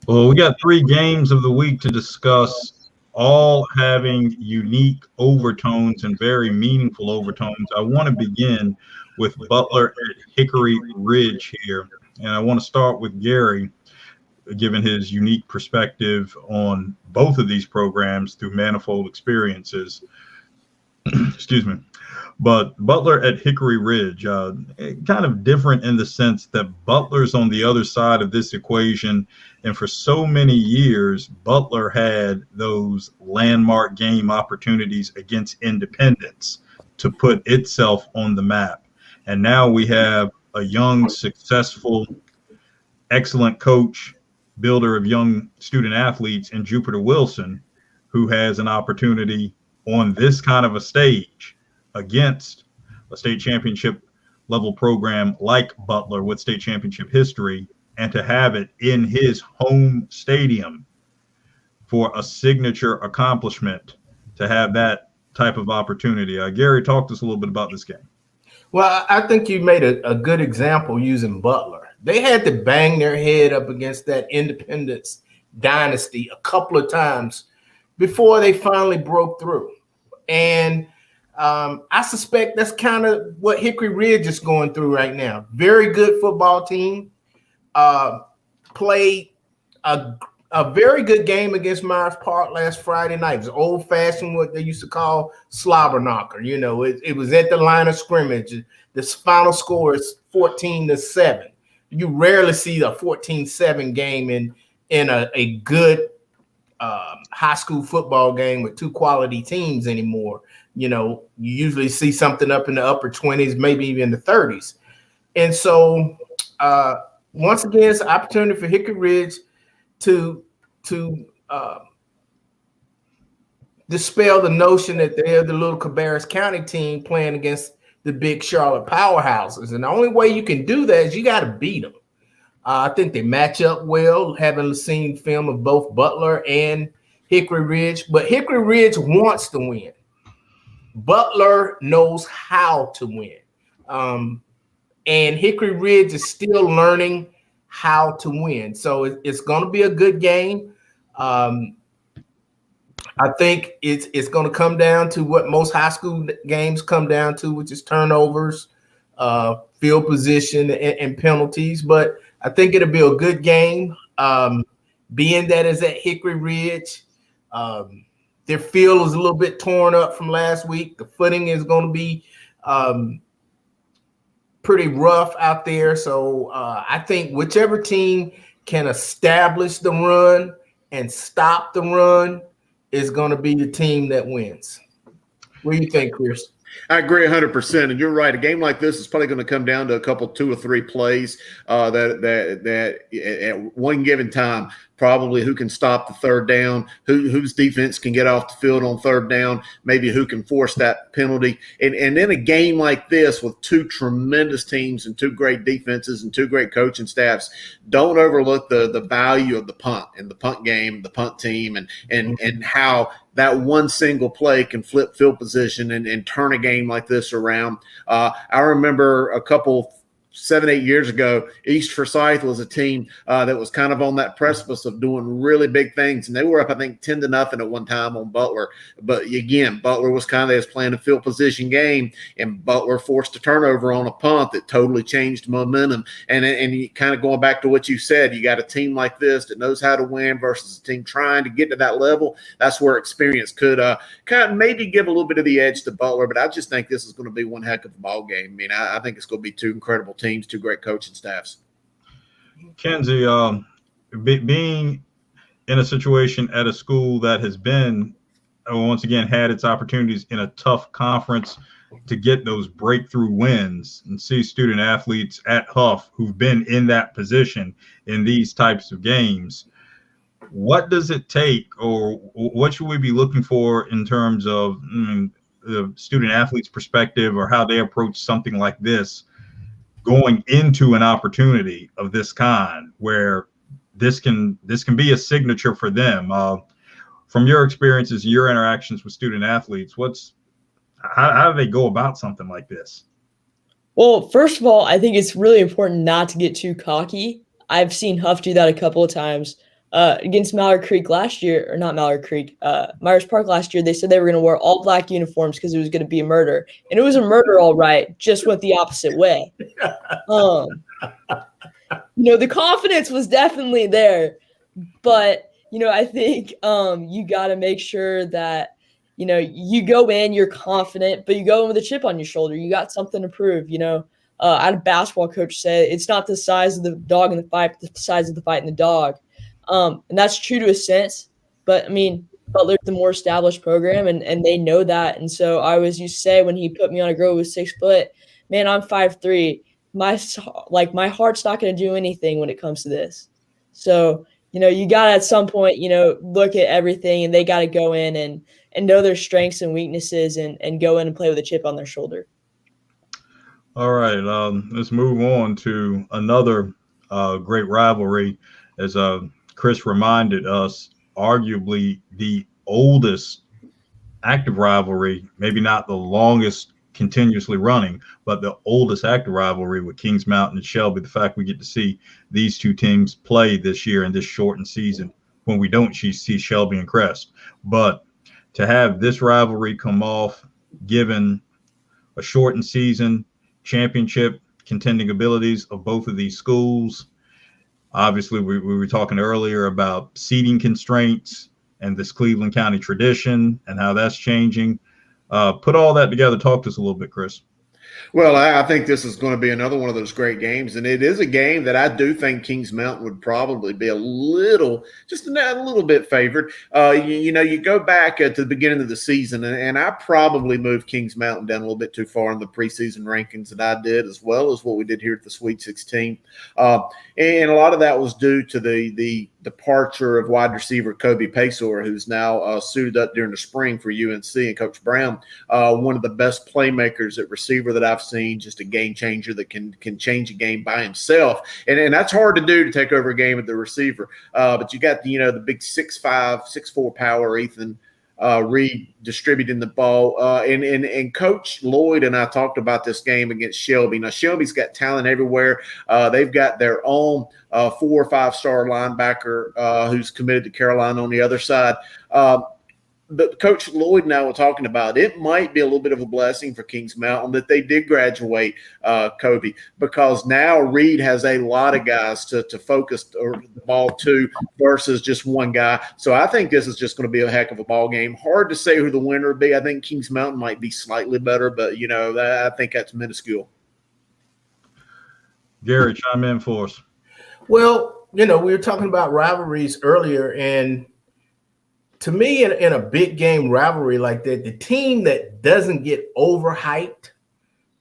Well, we got 3 games of the week to discuss, all having unique overtones and very meaningful overtones. I want to begin with Butler at Hickory Ridge here. And I want to start with Gary, given his unique perspective on both of these programs through manifold experiences. Excuse me. But Butler at Hickory Ridge, kind of different in the sense that Butler's on the other side of this equation. And for so many years, Butler had those landmark game opportunities against Independence to put itself on the map. And now we have a young, successful, excellent coach, builder of young student athletes in Jupiter Wilson, who has an opportunity on this kind of a stage against a state championship level program like Butler with state championship history, and to have it in his home stadium for a signature accomplishment, to have that type of opportunity. Gary, talk to us a little bit about this game. Well, I think you made a good example using Butler. They had to bang their head up against that Independence dynasty a couple of times before they finally broke through. And I suspect that's kind of what Hickory Ridge is going through right now. Very good football team. Played a very good game against Myers Park last Friday night. It was old-fashioned, what they used to call slobber knocker. You know, it was at the line of scrimmage. The final score is 14-7. You rarely see a 14-7 game in a good high school football game with 2 quality teams anymore. You know, you usually see something up in the upper 20s, maybe even the 30s. And so once again, it's an opportunity for Hickory Ridge to dispel the notion that they're the little Cabarrus County team playing against the big Charlotte powerhouses. And the only way you can do that is you got to beat them. I think they match up well, having seen film of both Butler and Hickory Ridge. But Hickory Ridge wants to win. Butler knows how to win. And Hickory Ridge is still learning how to win. So it's going to be a good game. I think it's going to come down to what most high school games come down to, which is turnovers, field position, and penalties. But I think it'll be a good game. Being that it's at Hickory Ridge, their field is a little bit torn up from last week. The footing is going to be pretty rough out there. So I think whichever team can establish the run and stop the run is going to be the team that wins. What do you think, Chris? I agree 100%, and you're right. A game like this is probably going to come down to a couple, 2 or 3 plays that at one given time, probably who can stop the third down, whose defense can get off the field on third down, maybe who can force that penalty. And in a game like this with 2 tremendous teams and 2 great defenses and 2 great coaching staffs, don't overlook the value of the punt and the punt game, the punt team, and how that one single play can flip field position and turn a game like this around. I remember a couple 7-8 years ago, East Forsyth was a team that was kind of on that precipice of doing really big things, and they were up, I think, 10-0 at one time on Butler. But again, Butler was kind of playing a field position game, and Butler forced a turnover on a punt that totally changed momentum. And you kind of going back to what you said, you got a team like this that knows how to win versus a team trying to get to that level. That's where experience could kind of maybe give a little bit of the edge to Butler. But I just think this is going to be one heck of a ball game. I mean, I think it's going to be 2 incredible teams. 2 great coaching staffs. Kenzie, being in a situation at a school that has been, once again, had its opportunities in a tough conference to get those breakthrough wins, and see student athletes at Huff who've been in that position in these types of games, what does it take, or what should we be looking for in terms of the student athlete's perspective, or how they approach something like this going into an opportunity of this kind, where this can be a signature for them? From your experiences, your interactions with student athletes, how do they go about something like this? Well, first of all, I think it's really important not to get too cocky. I've seen Huff do that a couple of times. against Mallard Creek last year, or not Mallard Creek, Myers Park last year, they said they were going to wear all black uniforms because it was going to be a murder. And it was a murder, all right, just went the opposite way. The confidence was definitely there. But, I think you got to make sure that, you go in, you're confident, but you go in with a chip on your shoulder. You got something to prove, I had a basketball coach say it's not the size of the dog in the fight, but the size of the fight in the dog. And that's true to a sense. But, Butler's the more established program, and they know that. And so I always used to say when he put me on a girl who was 6 foot, man, I'm 5'3". My heart's not going to do anything when it comes to this. So, you got to at some point, look at everything, and they got to go in and know their strengths and weaknesses and go in and play with a chip on their shoulder. All right, let's move on to another great rivalry. As Chris reminded us, arguably the oldest active rivalry, maybe not the longest continuously running, but the oldest active rivalry with Kings Mountain and Shelby. The fact we get to see these two teams play this year in this shortened season when we don't see Shelby and Crest. But to have this rivalry come off, given a shortened season, championship contending abilities of both of these schools. Obviously, we were talking earlier about seating constraints and this Cleveland County tradition and how that's changing. Put all that together. Talk to us a little bit, Chris. Well, I think this is going to be another one of those great games, and it is a game that I do think Kings Mountain would probably be just a little bit favored. You go back to the beginning of the season, and I probably moved Kings Mountain down a little bit too far in the preseason rankings that I did, as well as what we did here at the Sweet 16. And a lot of that was due to the departure of wide receiver Kobe Paysor, who's now suited up during the spring for UNC, and Coach Brown, one of the best playmakers at receiver that I've seen, just a game changer that can change a game by himself. And that's hard to do, to take over a game at the receiver. But you got the big 6'5", 6'4" power Ethan Reed distributing the ball. And Coach Lloyd and I talked about this game against Shelby. Now, Shelby's got talent everywhere. They've got their own 4 or 5 star linebacker who's committed to Carolina on the other side. But Coach Lloyd and I were talking about it might be a little bit of a blessing for Kings Mountain that they did graduate Kobe, because now Reed has a lot of guys to focus the ball to versus just one guy. So I think this is just going to be a heck of a ball game. Hard to say who the winner would be. I think Kings Mountain might be slightly better, but I think that's minuscule. Gary, chime in for us. Well, we were talking about rivalries earlier, and to me, in a big game rivalry like that, the team that doesn't get overhyped,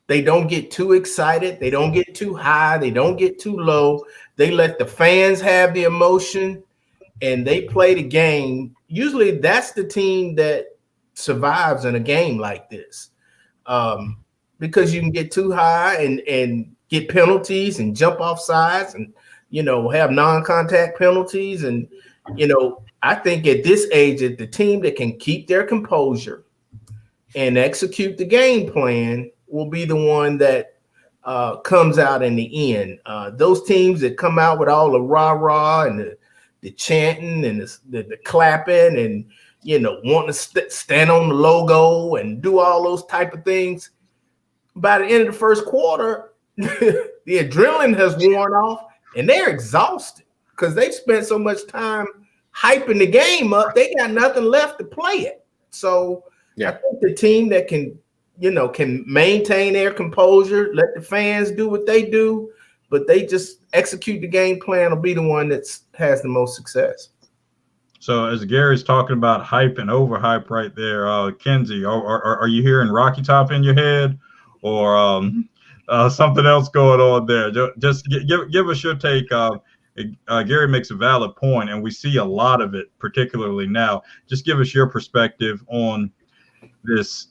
they don't get too excited, they don't get too high, they don't get too low, they let the fans have the emotion, and they play the game. Usually that's the team that survives in a game like this, because you can get too high and get penalties and jump off sides and, have non-contact penalties. And, I think at this age, that the team that can keep their composure and execute the game plan will be the one that comes out in the end. Those teams that come out with all the rah-rah and the chanting and the clapping and, wanting to stand on the logo and do all those type of things, by the end of the first quarter, the adrenaline has worn off and they're exhausted because they've spent so much time hyping the game up, they got nothing left to play it. So I think the team that can maintain their composure, let the fans do what they do, but they just execute the game plan, will be the one that has the most success. So as Gary's talking about hype and overhype right there, Kenzie, are you hearing Rocky Top in your head, or something else going on there? Just give us your take. Gary makes a valid point, and we see a lot of it, particularly now. Just give us your perspective on this.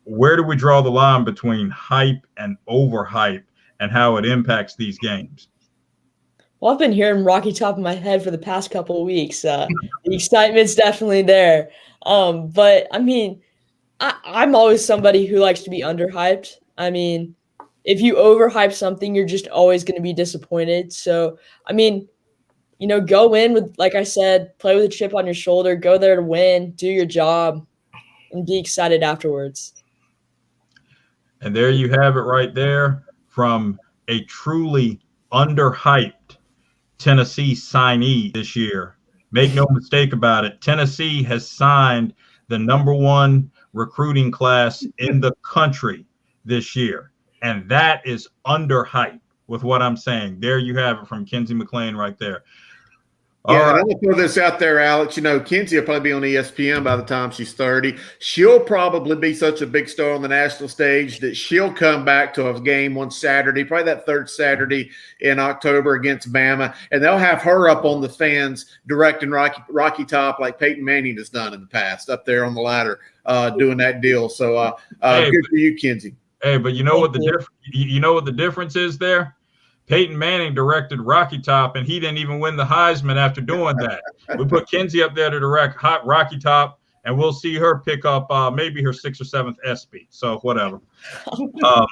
Where do we draw the line between hype and overhype, and how it impacts these games? Well, I've been hearing Rocky Top in my head for the past couple of weeks. The excitement's definitely there. But I'm always somebody who likes to be underhyped. If you overhype something, you're just always going to be disappointed. So, go in with, like I said, play with a chip on your shoulder, go there to win, do your job, and be excited afterwards. And there you have it right there from a truly underhyped Tennessee signee this year. Make no mistake about it. Tennessee has signed the #1 recruiting class in the country this year. And that is underhyped with what I'm saying. There you have it from Kenzie McLean right there. Yeah, and I'm going to throw this out there, Alex. Kenzie will probably be on ESPN by the time she's 30. She'll probably be such a big star on the national stage that she'll come back to a game one Saturday, probably that third Saturday in October against Bama, and they'll have her up on the fans directing Rocky Top like Peyton Manning has done in the past, up there on the ladder doing that deal. So good for you, Kenzie. Hey, but you know what the difference is there? Peyton Manning directed Rocky Top, and he didn't even win the Heisman after doing that. We put Kenzie up there to direct Rocky Top, and we'll see her pick up maybe her 6th or 7th ESPY. So whatever. All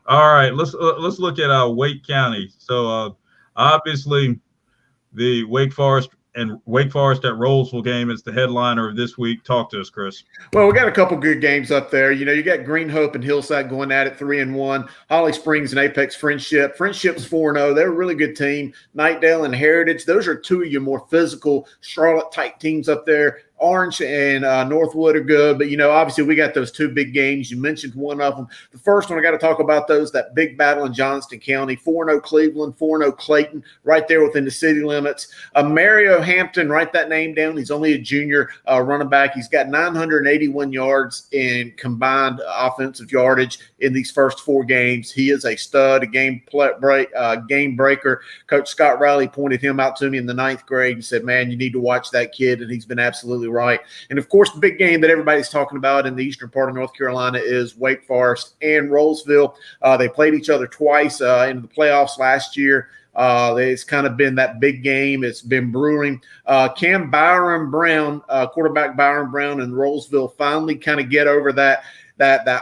right, let's look at Wake County. So obviously, the Wake Forest at Rolesville game is the headliner of this week. Talk to us, Chris. Well, we got a couple good games up there. You got Green Hope and Hillside going at it 3-1. Holly Springs and Apex Friendship. Friendship's 4-0. They're a really good team. Nightdale and Heritage. Those are two of your more physical Charlotte-type teams up there. Orange and Northwood are good, but obviously we got those two big games. You mentioned one of them. The first one, I got to talk about that big battle in Johnston County. 4-0 Cleveland, 4-0 Clayton, right there within the city limits. Mario Hampton, write that name down. He's only a junior running back. He's got 981 yards in combined offensive yardage in these first 4 games. He is a stud, a game breaker. Coach Scott Riley pointed him out to me in the 9th grade and said, "Man, you need to watch that kid," and he's been absolutely right. And of course, the big game that everybody's talking about in the eastern part of North Carolina is Wake Forest and Rolesville. They played each other twice in the playoffs last year. It's kind of been that big game. It's been brewing. Can Byron Brown, quarterback Byron Brown in Rolesville, finally kind of get over that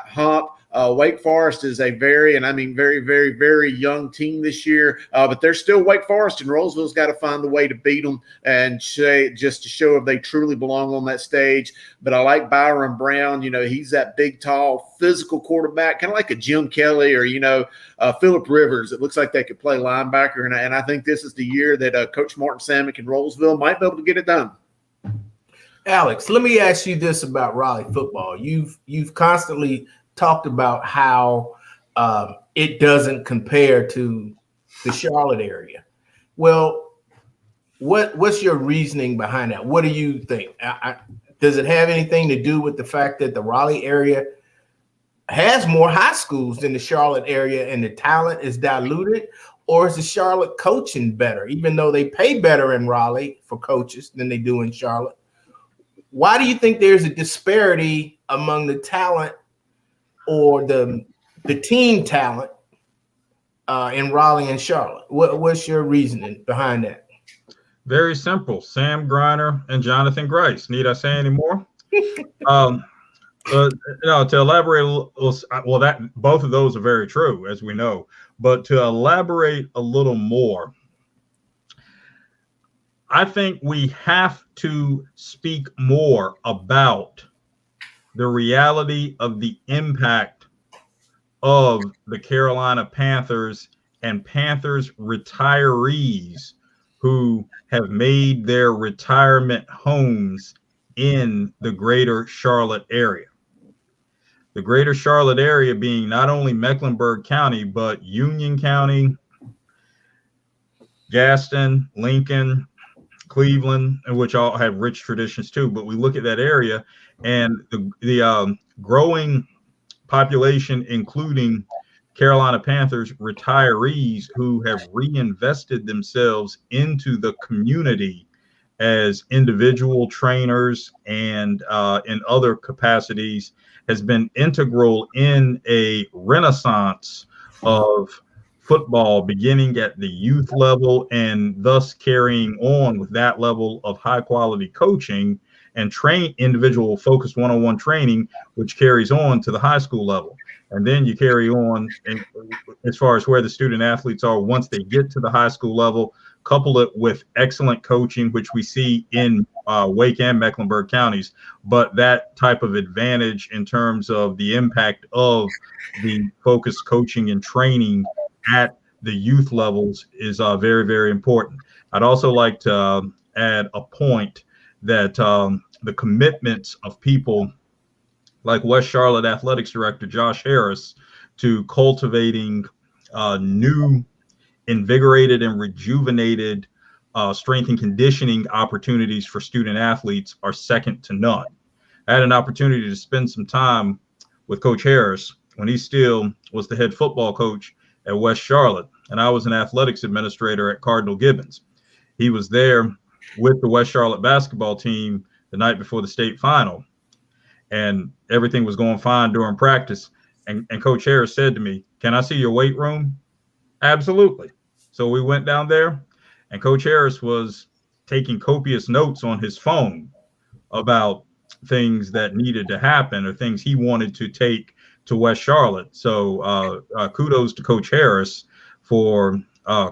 hump? Wake Forest is a very, very, very, very young team this year, but they're still Wake Forest, and Rolesville's got to find a way to beat them and just to show if they truly belong on that stage. But I like Byron Brown. He's that big, tall, physical quarterback, kind of like a Jim Kelly or, Phillip Rivers. It looks like they could play linebacker, and I think this is the year that Coach Martin Samick in Rolesville might be able to get it done. Alex, let me ask you this about Raleigh football. You've constantly talked about how it doesn't compare to the Charlotte area. Well, what's your reasoning behind that? What do you think? Does it have anything to do with the fact that the Raleigh area has more high schools than the Charlotte area and the talent is diluted? Or is the Charlotte coaching better, even though they pay better in Raleigh for coaches than they do in Charlotte? Why do you think there's a disparity among the talent or the team talent in Raleigh and Charlotte? What's your reasoning behind that? Very simple. Sam Griner and Jonathan Grice. Need I say any more? To elaborate, that both of those are very true, as we know. But to elaborate a little more, I think we have to speak more about the reality of the impact of the Carolina Panthers and Panthers retirees who have made their retirement homes in the greater Charlotte area. The greater Charlotte area being not only Mecklenburg County, but Union County, Gaston, Lincoln, Cleveland, and which all have rich traditions too. But we look at that area and the growing population, including Carolina Panthers retirees who have reinvested themselves into the community as individual trainers and in other capacities, has been integral in a renaissance of football, beginning at the youth level and thus carrying on with that level of high quality coaching and train individual focused one-on-one training, which carries on to the high school level. And then you carry on as far as where the student athletes are once they get to the high school level, couple it with excellent coaching, which we see in Wake and Mecklenburg counties. But that type of advantage in terms of the impact of the focused coaching and training at the youth levels is very, very important. I'd also like to add a point that the commitments of people like West Charlotte Athletics Director Josh Harris to cultivating new, invigorated, and rejuvenated strength and conditioning opportunities for student athletes are second to none. I had an opportunity to spend some time with Coach Harris when he still was the head football coach at West Charlotte, and I was an athletics administrator at Cardinal Gibbons. He was there with the West Charlotte basketball team the night before the state final, and everything was going fine during practice. And Coach Harris said to me, "Can I see your weight room?" Absolutely. So we went down there, and Coach Harris was taking copious notes on his phone about things that needed to happen or things he wanted to take to West Charlotte. So kudos to Coach Harris for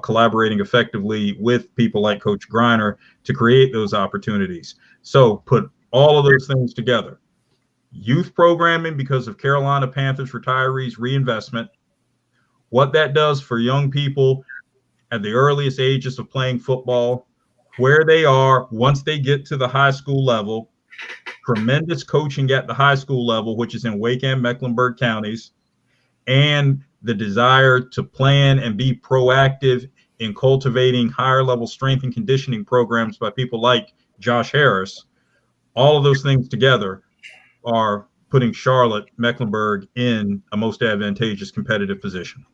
collaborating effectively with people like Coach Griner to create those opportunities. So put all of those things together. Youth programming because of Carolina Panthers retirees reinvestment, what that does for young people at the earliest ages of playing football, where they are once they get to the high school level, tremendous coaching at the high school level, which is in Wake and Mecklenburg counties, and the desire to plan and be proactive in cultivating higher level strength and conditioning programs by people like Josh Harris. All of those things together are putting Charlotte, Mecklenburg in a most advantageous competitive position.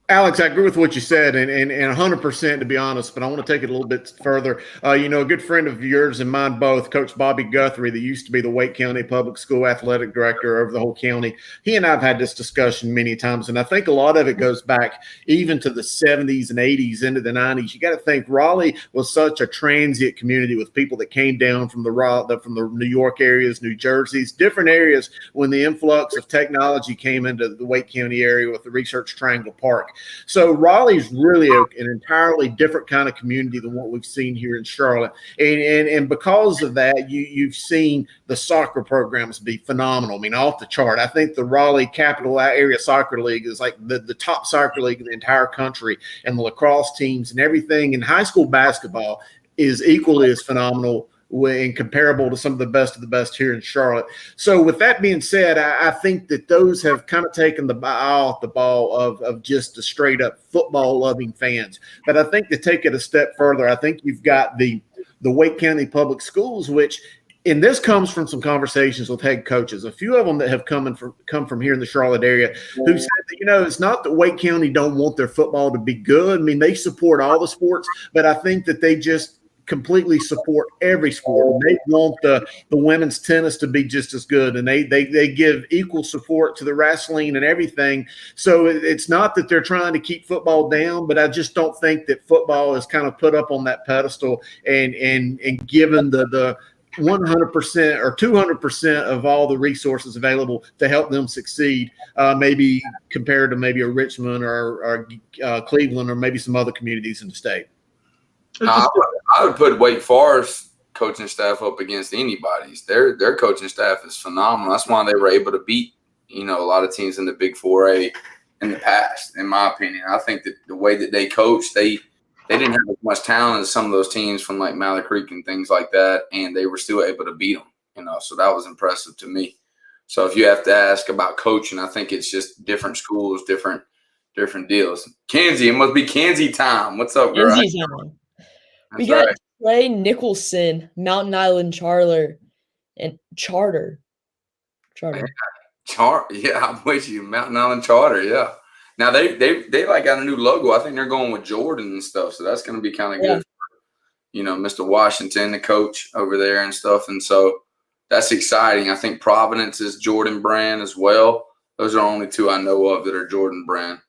Alex, I agree with what you said, and 100% to be honest, but I want to take it a little bit further. A good friend of yours and mine both, Coach Bobby Guthrie, that used to be the Wake County Public School Athletic Director over the whole county. He and I have had this discussion many times, and I think a lot of it goes back even to the 70s and 80s into the 90s. You got to think Raleigh was such a transient community with people that came down from the New York areas, New Jersey's, different areas when the influx of technology came into the Wake County area with the Research Triangle Park. So Raleigh's really an entirely different kind of community than what we've seen here in Charlotte. And because of that, you've seen the soccer programs be phenomenal. I mean, off the chart. I think the Raleigh Capital Area Soccer League is like the top soccer league in the entire country, and the lacrosse teams and everything. And high school basketball is equally as phenomenal and comparable to some of the best here in Charlotte. So with that being said, I think that those have kind of taken the eye off the ball of just the straight up football loving fans. But I think to take it a step further, I think you've got the Wake County Public Schools, which, and this comes from some conversations with head coaches, a few of them that have come from here in the Charlotte area, who said that, it's not that Wake County don't want their football to be good. I mean, they support all the sports, but I think that they just completely support every sport. They want the women's tennis to be just as good, and they give equal support to the wrestling and everything. So it's not that they're trying to keep football down, but I just don't think that football is kind of put up on that pedestal and given the 100% or 200% of all the resources available to help them succeed, maybe compared to maybe a Richmond or Cleveland or maybe some other communities in the state. I would put Wake Forest coaching staff up against anybody's. Their coaching staff is phenomenal. That's why they were able to beat, a lot of teams in the Big 4A in the past, in my opinion. I think that the way that they coached, they didn't have as much talent as some of those teams from like Malley Creek and things like that, and they were still able to beat them, so that was impressive to me. So if you have to ask about coaching, I think it's just different schools, different deals. Kenzie, it must be Kenzie time. What's up, girl? Kenzie time. We got Trey Nicholson, Mountain Island Charter. Yeah, I'm with you. Mountain Island Charter, yeah. Now they like got a new logo. I think they're going with Jordan and stuff, so that's going to be kind of good for, Mr. Washington, the coach over there and stuff. And so that's exciting. I think Providence is Jordan brand as well. Those are the only two I know of that are Jordan brand.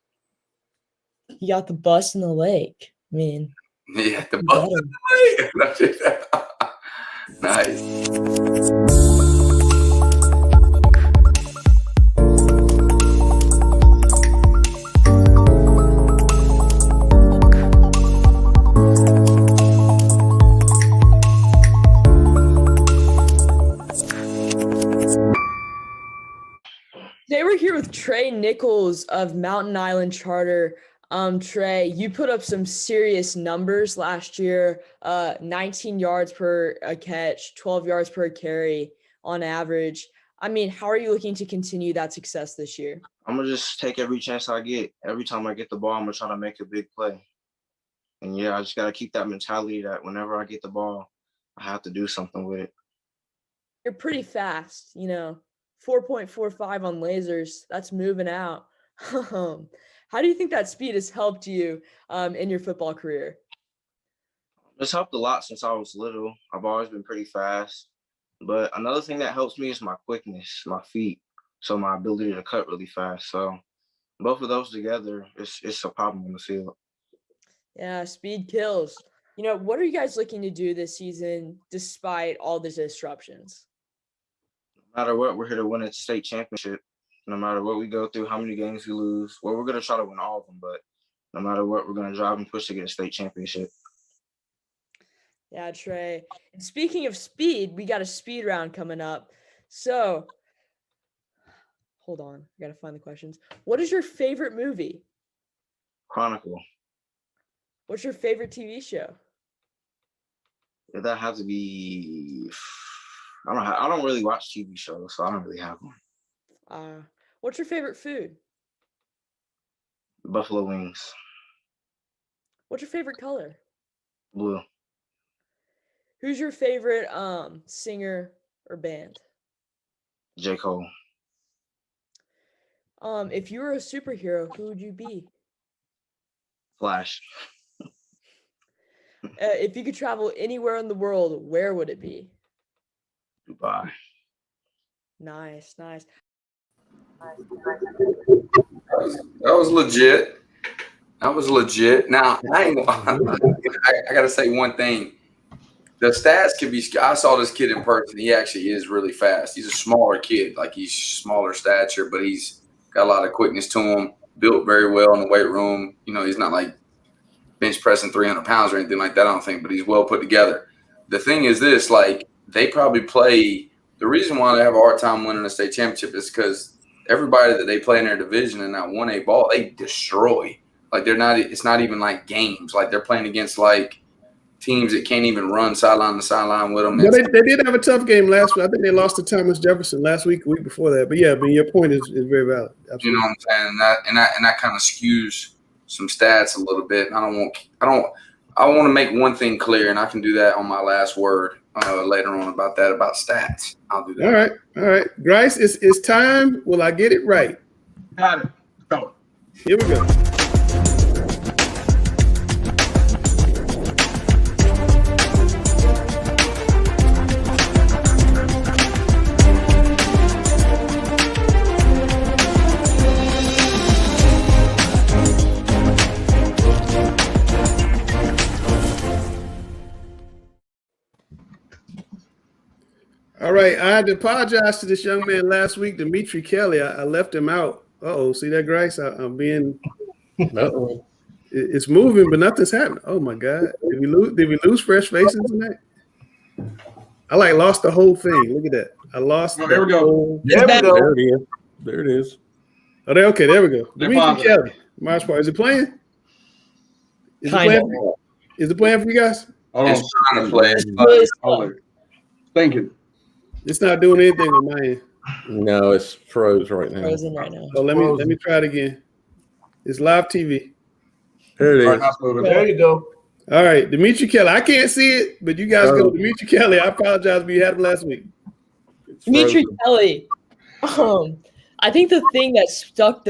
You got the bus in the lake. I mean, yeah, the bus in the lake. Nice. Today we're here with Trey Nichols of Mountain Island Charter. Trey, you put up some serious numbers last year, 19 yards per catch, 12 yards per carry on average. I mean, how are you looking to continue that success this year? I'm going to just take every chance I get. Every time I get the ball, I'm going to try to make a big play. And, yeah, I just got to keep that mentality that whenever I get the ball, I have to do something with it. You're pretty fast, 4.45 on lasers. That's moving out. How do you think that speed has helped you in your football career? It's helped a lot since I was little. I've always been pretty fast. But another thing that helps me is my quickness, my feet, so my ability to cut really fast. So both of those together, it's a problem on the field. Yeah, speed kills. What are you guys looking to do this season despite all the disruptions? No matter what, we're here to win a state championship. No matter what we go through, how many games we lose, well, we're going to try to win all of them, but no matter what, we're going to drive and push to get a state championship. Yeah, Trey. And speaking of speed, we got a speed round coming up. So, hold on. I got to find the questions. What is your favorite movie? Chronicle. What's your favorite TV show? That has to be... I don't really watch TV shows, so I don't really have one. What's your favorite food? Buffalo wings. What's your favorite color? Blue. Who's your favorite singer or band? J. Cole. If you were a superhero, who would you be? Flash. If you could travel anywhere in the world, where would it be? Dubai. Nice. That was legit. Now, I got to say one thing. The stats could be – I saw this kid in person. He actually is really fast. He's a smaller kid. Like, he's smaller stature, but he's got a lot of quickness to him, built very well in the weight room. He's not like bench pressing 300 pounds or anything like that, I don't think, but he's well put together. The thing is this, like, they probably play – the reason why they have a hard time winning a state championship is because everybody that they play in their division in that 1A ball, they destroy. Like, it's not even like games. Like, they're playing against, like, teams that can't even run sideline to sideline with them. But they did have a tough game last week. I think they lost to Thomas Jefferson last week, week before that. But yeah, your point is very valid. Absolutely. You know what I'm saying? And that kind of skews some stats a little bit. I want to make one thing clear, and I can do that on my last word later on about stats. I'll do that. All right. Grice, it's time. Will I get it right? Got it. Go. Here we go. All right, I had to apologize to this young man last week, Dimitri Kelly. I left him out. See that, Grice? I'm being. It's moving, but nothing's happening. Oh my God! Did we lose fresh faces tonight? I lost the whole thing. Look at that. I lost. Oh, there we go. There we go. There it is. There it is. Oh, okay. There we go. Dimitri Kelly. March part. Is it playing? Is it playing for you guys? It's trying to play. Thinking. It's not doing anything on my end. No, it's froze right now. Frozen right now. So let me try it again. It's live TV. There it is. There you go. All right, Dimitri Kelly. I can't see it, but you guys go. Dimitri Kelly. I apologize, but you had him last week. Dimitri Kelly. I think the thing that stuck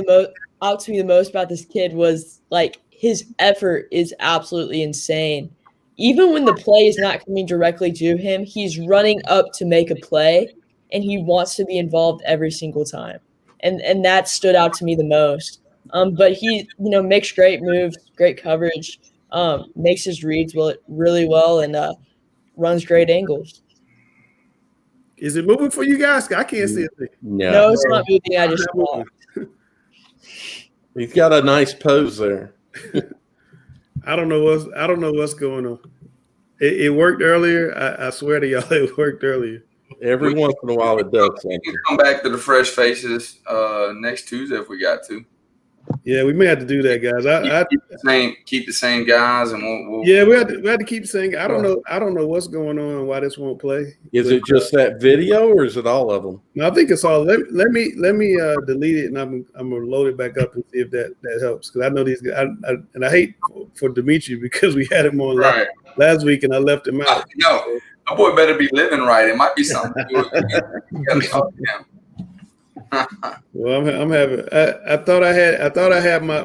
out to me the most about this kid was like his effort is absolutely insane. Even when the play is not coming directly to him, he's running up to make a play, and he wants to be involved every single time. And that stood out to me the most. But he, makes great moves, great coverage, makes his reads really well, and runs great angles. Is it moving for you guys? I can't see it. No, it's not moving. I just He's got a nice pose there. I don't know what's going on. It worked earlier. I swear to y'all, it worked earlier. Every once in a while, it does. We can come back to the fresh faces next Tuesday if we got to. Yeah, we may have to do that, guys. Keep the same guys, and we'll yeah, we had to keep saying. I don't know what's going on and why this won't play. Is it just that video, or is it all of them? No, I think it's all. Let me delete it, and I'm gonna load it back up and see if that helps. Because I know these guys, and I hate for Dimitri because we had him on last week and I left him out. No, my boy better be living right. It might be something to do with it. You gotta talk to him. Well, I'm having. I thought I had my.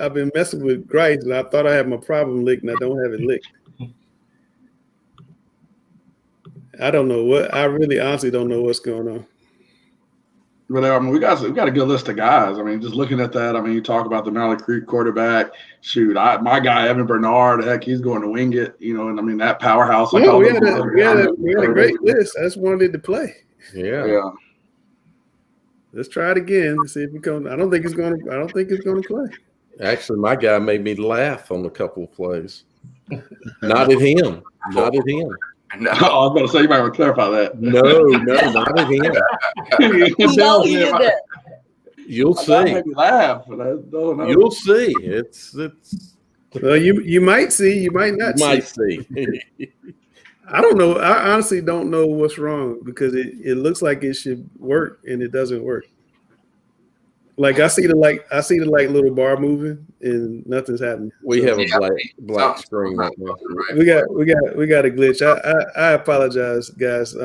I've been messing with Grice, and I thought I had my problem licked, and I don't have it licked. I don't know what. I really, honestly, don't know what's going on. But I mean, we got a good list of guys. I mean, just looking at that, I mean, you talk about the Mallard Creek quarterback. Shoot, my guy Evan Bernard, heck, he's going to wing it. You know, and I mean that powerhouse. We had a great list. I just wanted to play. Yeah. Let's try it again and see if it comes. I don't think it's going to play. Actually, my guy made me laugh on a couple of plays. Not at him. No, I was going to say you might want to clarify that. No, not at him. You'll see. Made me laugh. No. You'll see. It's. Well, you might see. You might not. You might see. I don't know. I honestly don't know what's wrong because it looks like it should work and it doesn't work. Like I see the little bar moving and nothing's happening. We have a black screen right now. We got a glitch. I apologize, guys.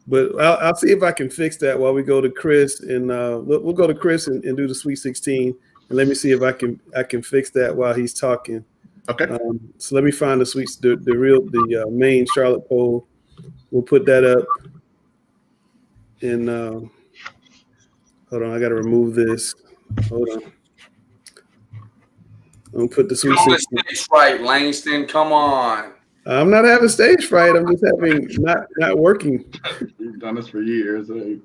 But I'll see if I can fix that while we go to Chris and we'll go to Chris and do the Sweet 16 and let me see if I can fix that while he's talking. Okay. So let me find the main Charlotte poll. We'll put that up. And hold on, I got to remove this. Hold on. I'm gonna put the Sweet 16. Stage fright, Langston. Come on. I'm not having stage fright. I'm just having not working. You've done this for years. We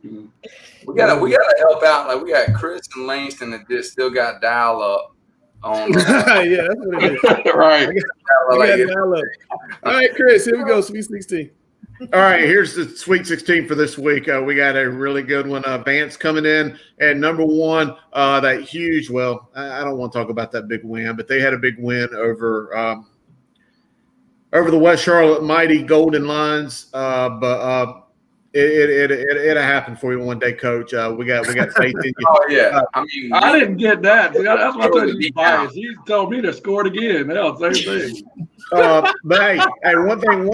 gotta help out. Like we got Chris and Langston that just still got dial up. Yeah, that's what it is. Right. All right, Chris, here we go. Sweet 16. All right, here's the Sweet 16 for this week. We got a really good one. Vance coming in at number one. That huge. Well, I don't want to talk about that big win, but they had a big win over the West Charlotte Mighty Golden Lions. But it'll happen for you one day, Coach. We got faith in you. Oh yeah, I mean, I didn't get that. That's why I told you he's biased. He told me to score it again. Hell, same thing. But hey, one thing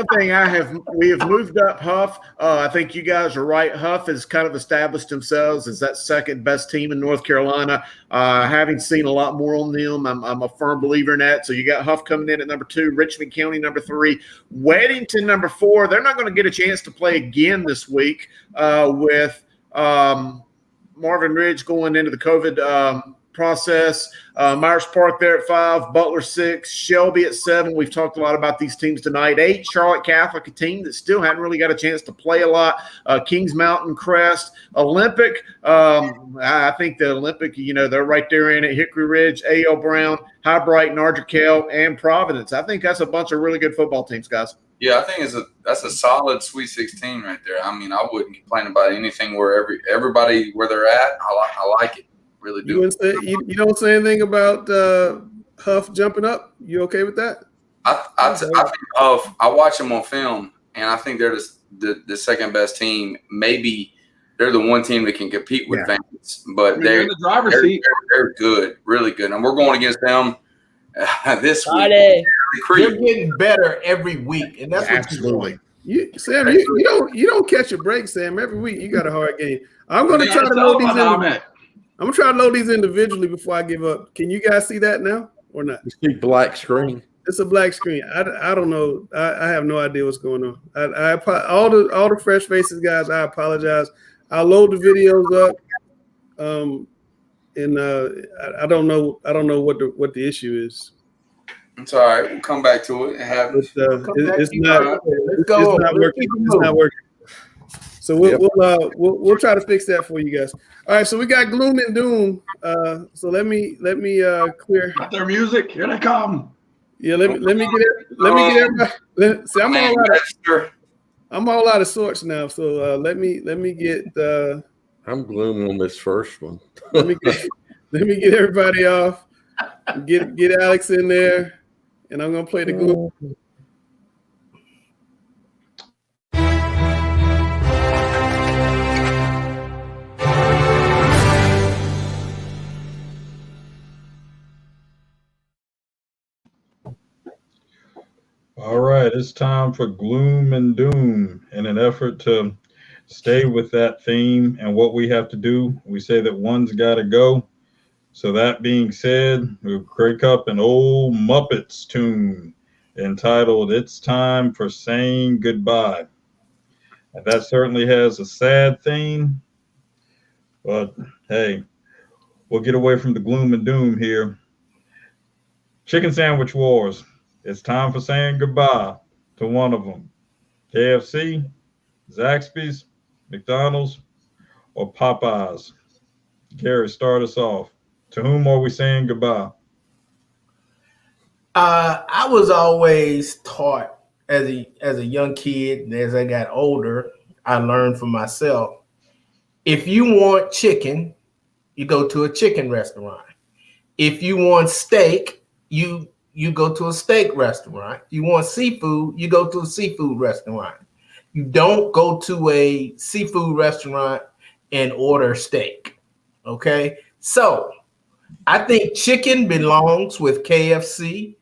we have moved up Huff. I think you guys are right. Huff has kind of established themselves as that second best team in North Carolina. Having seen a lot more on them, I'm a firm believer in that. So you got Huff coming in at number 2, Richmond County number 3, Weddington number 4. They're not going to get a chance to play again this week with Marvin Ridge going into the COVID process. Myers Park there at 5, Butler 6, Shelby at 7. We've talked a lot about these teams tonight. 8, Charlotte Catholic, a team that still hadn't really got a chance to play a lot. Kings Mountain, Crest, Olympic. I think the Olympic, they're right there in it. Hickory Ridge, A.L. Brown, High Bright, Nardrakel, and Providence. I think that's a bunch of really good football teams, guys. Yeah, I think that's a solid Sweet 16 right there. I mean, I wouldn't complain about anything where everybody where they're at. I like it. Really do. You don't say anything about Huff jumping up? You okay with that? I think Huff. I watch them on film, and I think they're the second best team. Maybe they're the one team that can compete with Vance, but they're in the driver's seat. They're good, really good, and we're going against them this Friday. Week. They're getting better every week, and that's absolutely. Sam, you don't catch a break, Sam. Every week you got a hard game. I'm going to try to load these in. I'm going to try to load these individually before I give up. Can you guys see that now or not? You see black screen. It's a black screen. I don't know. I have no idea what's going on. All the fresh faces, guys, I apologize. I'll load the videos up. I don't know what the issue is. It's all right. We'll come back to it. It's not working. It's not working. So we'll try to fix that for you guys. All right, so we got gloom and doom. So let me clear. Got their music. Here they come. Yeah, let me get everybody. See, I'm all out of sorts now. So let me get. I'm gloom on this first one. let me get everybody off. Get Alex in there, and I'm gonna play the gloom. All right, it's time for gloom and doom. In an effort to stay with that theme and what we have to do, we say that one's got to go. So that being said, we'll crank up an old Muppets tune entitled "It's Time for Saying Goodbye." And that certainly has a sad theme, but hey, we'll get away from the gloom and doom here. Chicken sandwich wars. It's time for saying goodbye to one of them. KFC, Zaxby's, McDonald's, or Popeyes. Gary, start us off. To whom are we saying goodbye? I was always taught as a young kid, and as I got older, I learned for myself. If you want chicken, you go to a chicken restaurant. If you want steak, you go to a steak restaurant. If you want seafood, you go to a seafood restaurant. You don't go to a seafood restaurant and order steak. Okay? So I think chicken belongs with KFC,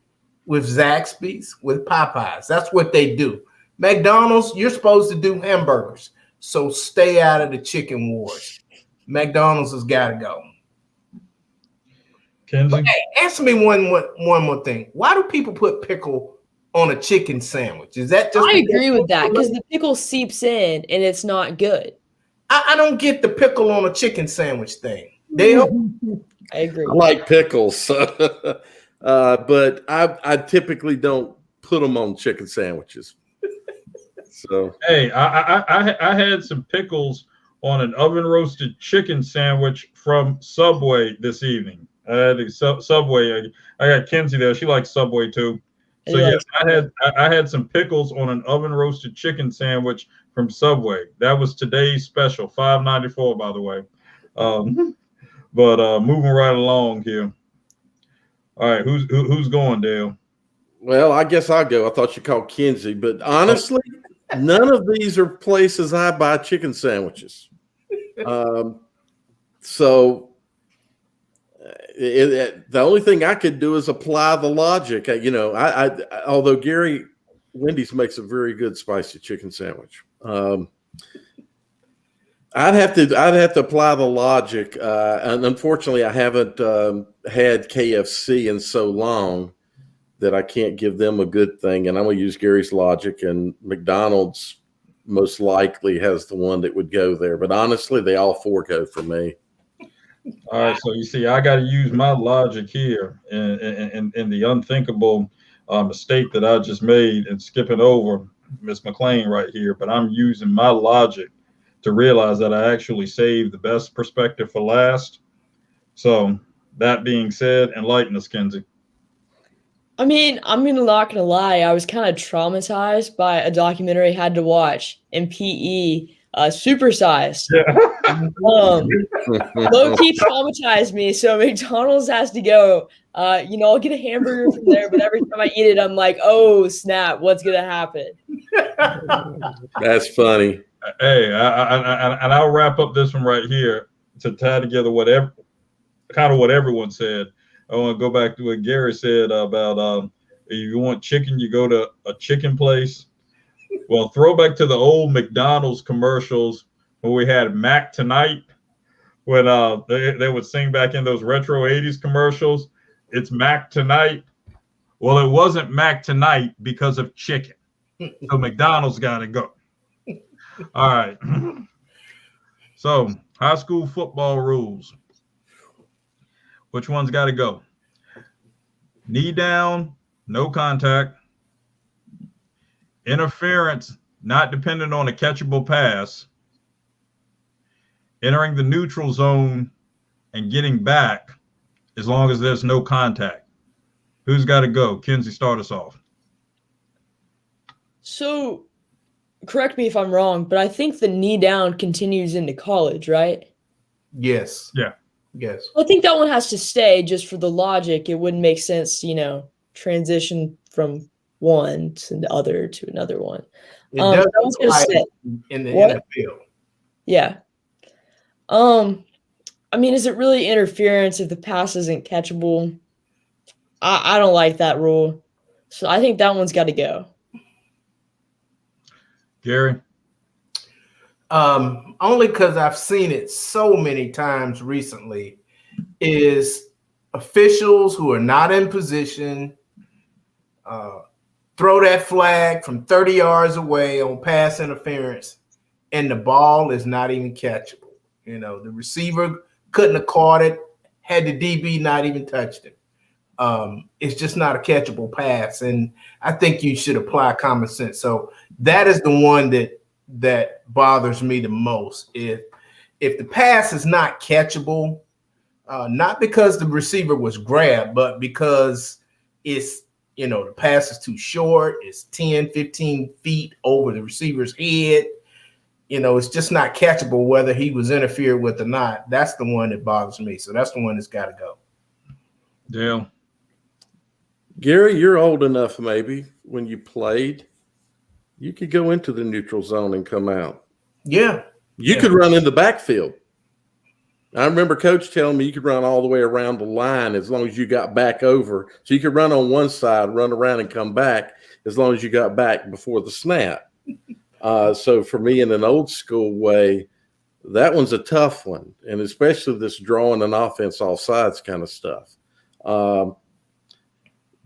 with Zaxby's, with Popeyes. That's what they do. McDonald's, you're supposed to do hamburgers. So stay out of the chicken wars. McDonald's has got to go. But hey, answer me one more thing. Why do people put pickle on a chicken sandwich? Is that just? I agree with that because the pickle seeps in and it's not good. I don't get the pickle on a chicken sandwich thing. Dale? I agree. I like pickles, but I typically don't put them on chicken sandwiches. So hey, I had some pickles on an oven roasted chicken sandwich from Subway this evening. I had the Subway. I got Kenzie there. She likes Subway too. So yes, I had some pickles on an oven roasted chicken sandwich from Subway. That was today's special, $5.94 by the way. But moving right along here. All right, who's going, Dale? Well, I guess I'll go. I thought you called Kenzie, but honestly, none of these are places I buy chicken sandwiches. So the only thing I could do is apply the logic. I although Gary Wendy's makes a very good spicy chicken sandwich. I'd have to apply the logic, and unfortunately, I haven't had KFC in so long that I can't give them a good thing. And I'm going to use Gary's logic, and McDonald's most likely has the one that would go there. But honestly, they all four go for me. All right, so you see, I got to use my logic here in the unthinkable mistake that I just made and skipping over Miss McLean right here. But I'm using my logic to realize that I actually saved the best perspective for last. So that being said, enlighten us, Kenzie. I mean, I'm not gonna lie. I was kind of traumatized by a documentary I had to watch in PE, Supersized. Yeah. Low-key traumatized me. So McDonald's has to go. I'll get a hamburger from there, but every time I eat it, I'm like, oh snap, what's gonna happen? That's funny. Hey, I'll wrap up this one right here to tie together what everyone said. I want to go back to what Gary said about if you want chicken, you go to a chicken place. Well, throwback to the old McDonald's commercials where we had Mac Tonight, when they would sing back in those retro 80s commercials, it's Mac Tonight. Well, it wasn't Mac Tonight because of chicken. So McDonald's got to go. All right. So high school football rules. Which one's got to go? Knee down, no contact. Interference, not dependent on a catchable pass. entering the neutral zone and getting back as long as there's no contact. Who's got to go? Kenzie, start us off. So, correct me if I'm wrong, but I think the knee down continues into college, right? Yes. Yeah. Yes. I think that one has to stay just for the logic. It wouldn't make sense, transition from one to the other to another one. It does stay. in the What? NFL. Yeah. Is it really interference if the pass isn't catchable? I don't like that rule. So I think that one's got to go. Gary? Only because I've seen it so many times recently, is officials who are not in position throw that flag from 30 yards away on pass interference, and the ball is not even catchable. The receiver couldn't have caught it, had the DB not even touched it. It's just not a catchable pass, and I think you should apply common sense. So that is the one that bothers me the most. If the pass is not catchable, not because the receiver was grabbed, but because it's, the pass is too short, it's 10, 15 feet over the receiver's head, it's just not catchable whether he was interfered with or not. That's the one that bothers me. So that's the one that's got to go. Dale? Gary, you're old enough maybe when you played, you could go into the neutral zone and come out. Yeah. You could run in the backfield. I remember Coach telling me you could run all the way around the line as long as you got back over. So you could run on one side, run around and come back as long as you got back before the snap. So for me, in an old school way, that one's a tough one, and especially this drawing an offense off sides kind of stuff. The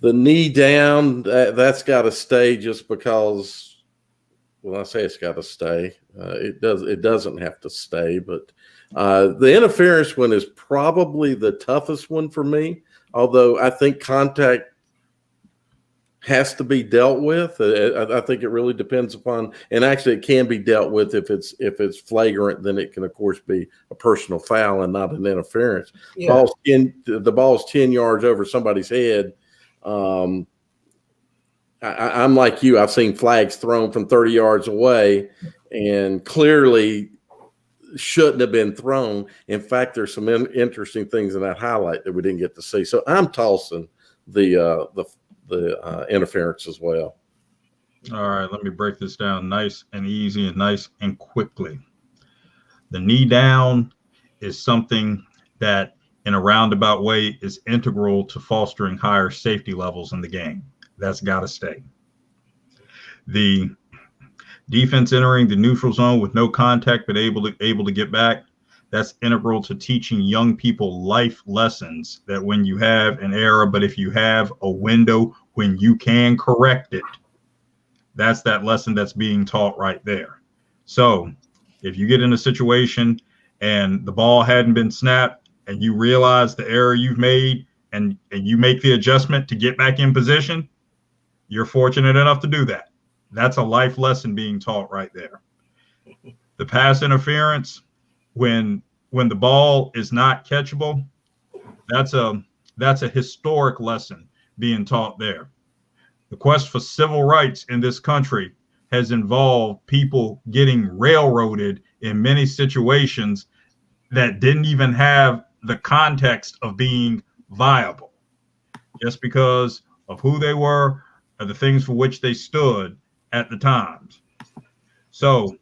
knee down, that's got to stay just because, well, I say it's got to stay. It doesn't have to stay, but the interference one is probably the toughest one for me, although I think contact has to be dealt with. I think it really depends upon, and actually it can be dealt with if it's flagrant, then it can of course be a personal foul and not an interference. Yeah. The ball's 10 yards over somebody's head. I'm like you. I've seen flags thrown from 30 yards away and clearly shouldn't have been thrown. In fact, there's some interesting things in that highlight that we didn't get to see. So I'm tossing the interference as well. All right, let me break this down nice and easy and nice and quickly. The knee down is something that in a roundabout way is integral to fostering higher safety levels in the game. That's got to stay. The defense entering the neutral zone with no contact but able to get back, that's integral to teaching young people life lessons that when you have an error, but if you have a window when you can correct it, that's that lesson that's being taught right there. So if you get in a situation and the ball hadn't been snapped and you realize the error you've made and you make the adjustment to get back in position, you're fortunate enough to do that. That's a life lesson being taught right there. The pass interference, when the ball is not catchable, that's a historic lesson being taught there. The quest for civil rights in this country has involved people getting railroaded in many situations that didn't even have the context of being viable, just because of who they were or the things for which they stood at the times. So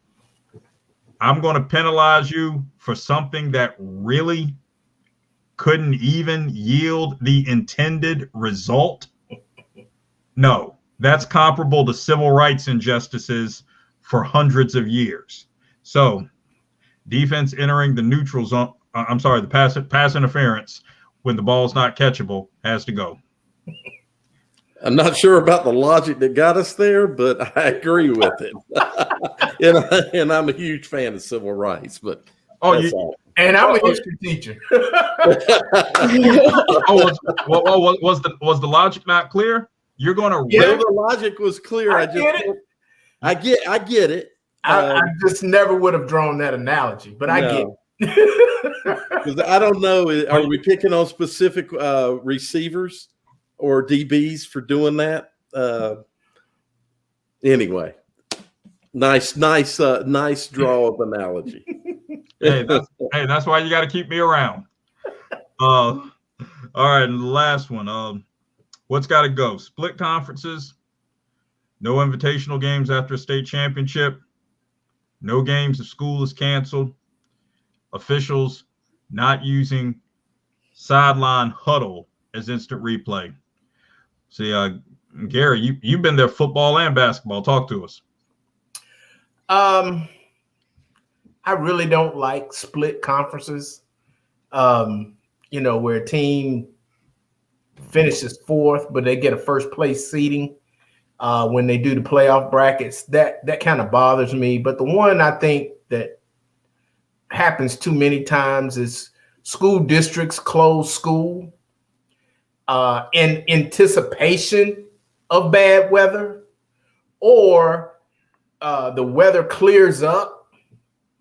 I'm going to penalize you for something that really couldn't even yield the intended result. No, that's comparable to civil rights injustices for hundreds of years. So defense entering the neutral zone, the pass interference when the ball's not catchable has to go. I'm not sure about the logic that got us there, but I agree with it. and I'm a huge fan of civil rights, but and I'm a history teacher. Was the logic not clear? You're going to the logic was clear. I get it. I just never would have drawn that analogy, but I get it. Because I don't know, are we picking on specific receivers or DBs for doing that? Anyway, nice draw of analogy. Hey, that's why you got to keep me around. All right, and the last one. What's got to go? Split conferences, no invitational games after a state championship, no games if school is canceled, officials not using sideline huddle as instant replay. See, Gary, you've been there football and basketball. Talk to us. I really don't like split conferences. Where a team finishes fourth, but they get a first place seeding when they do the playoff brackets. That kind of bothers me. But the one I think that happens too many times is school districts close school in anticipation of bad weather, or the weather clears up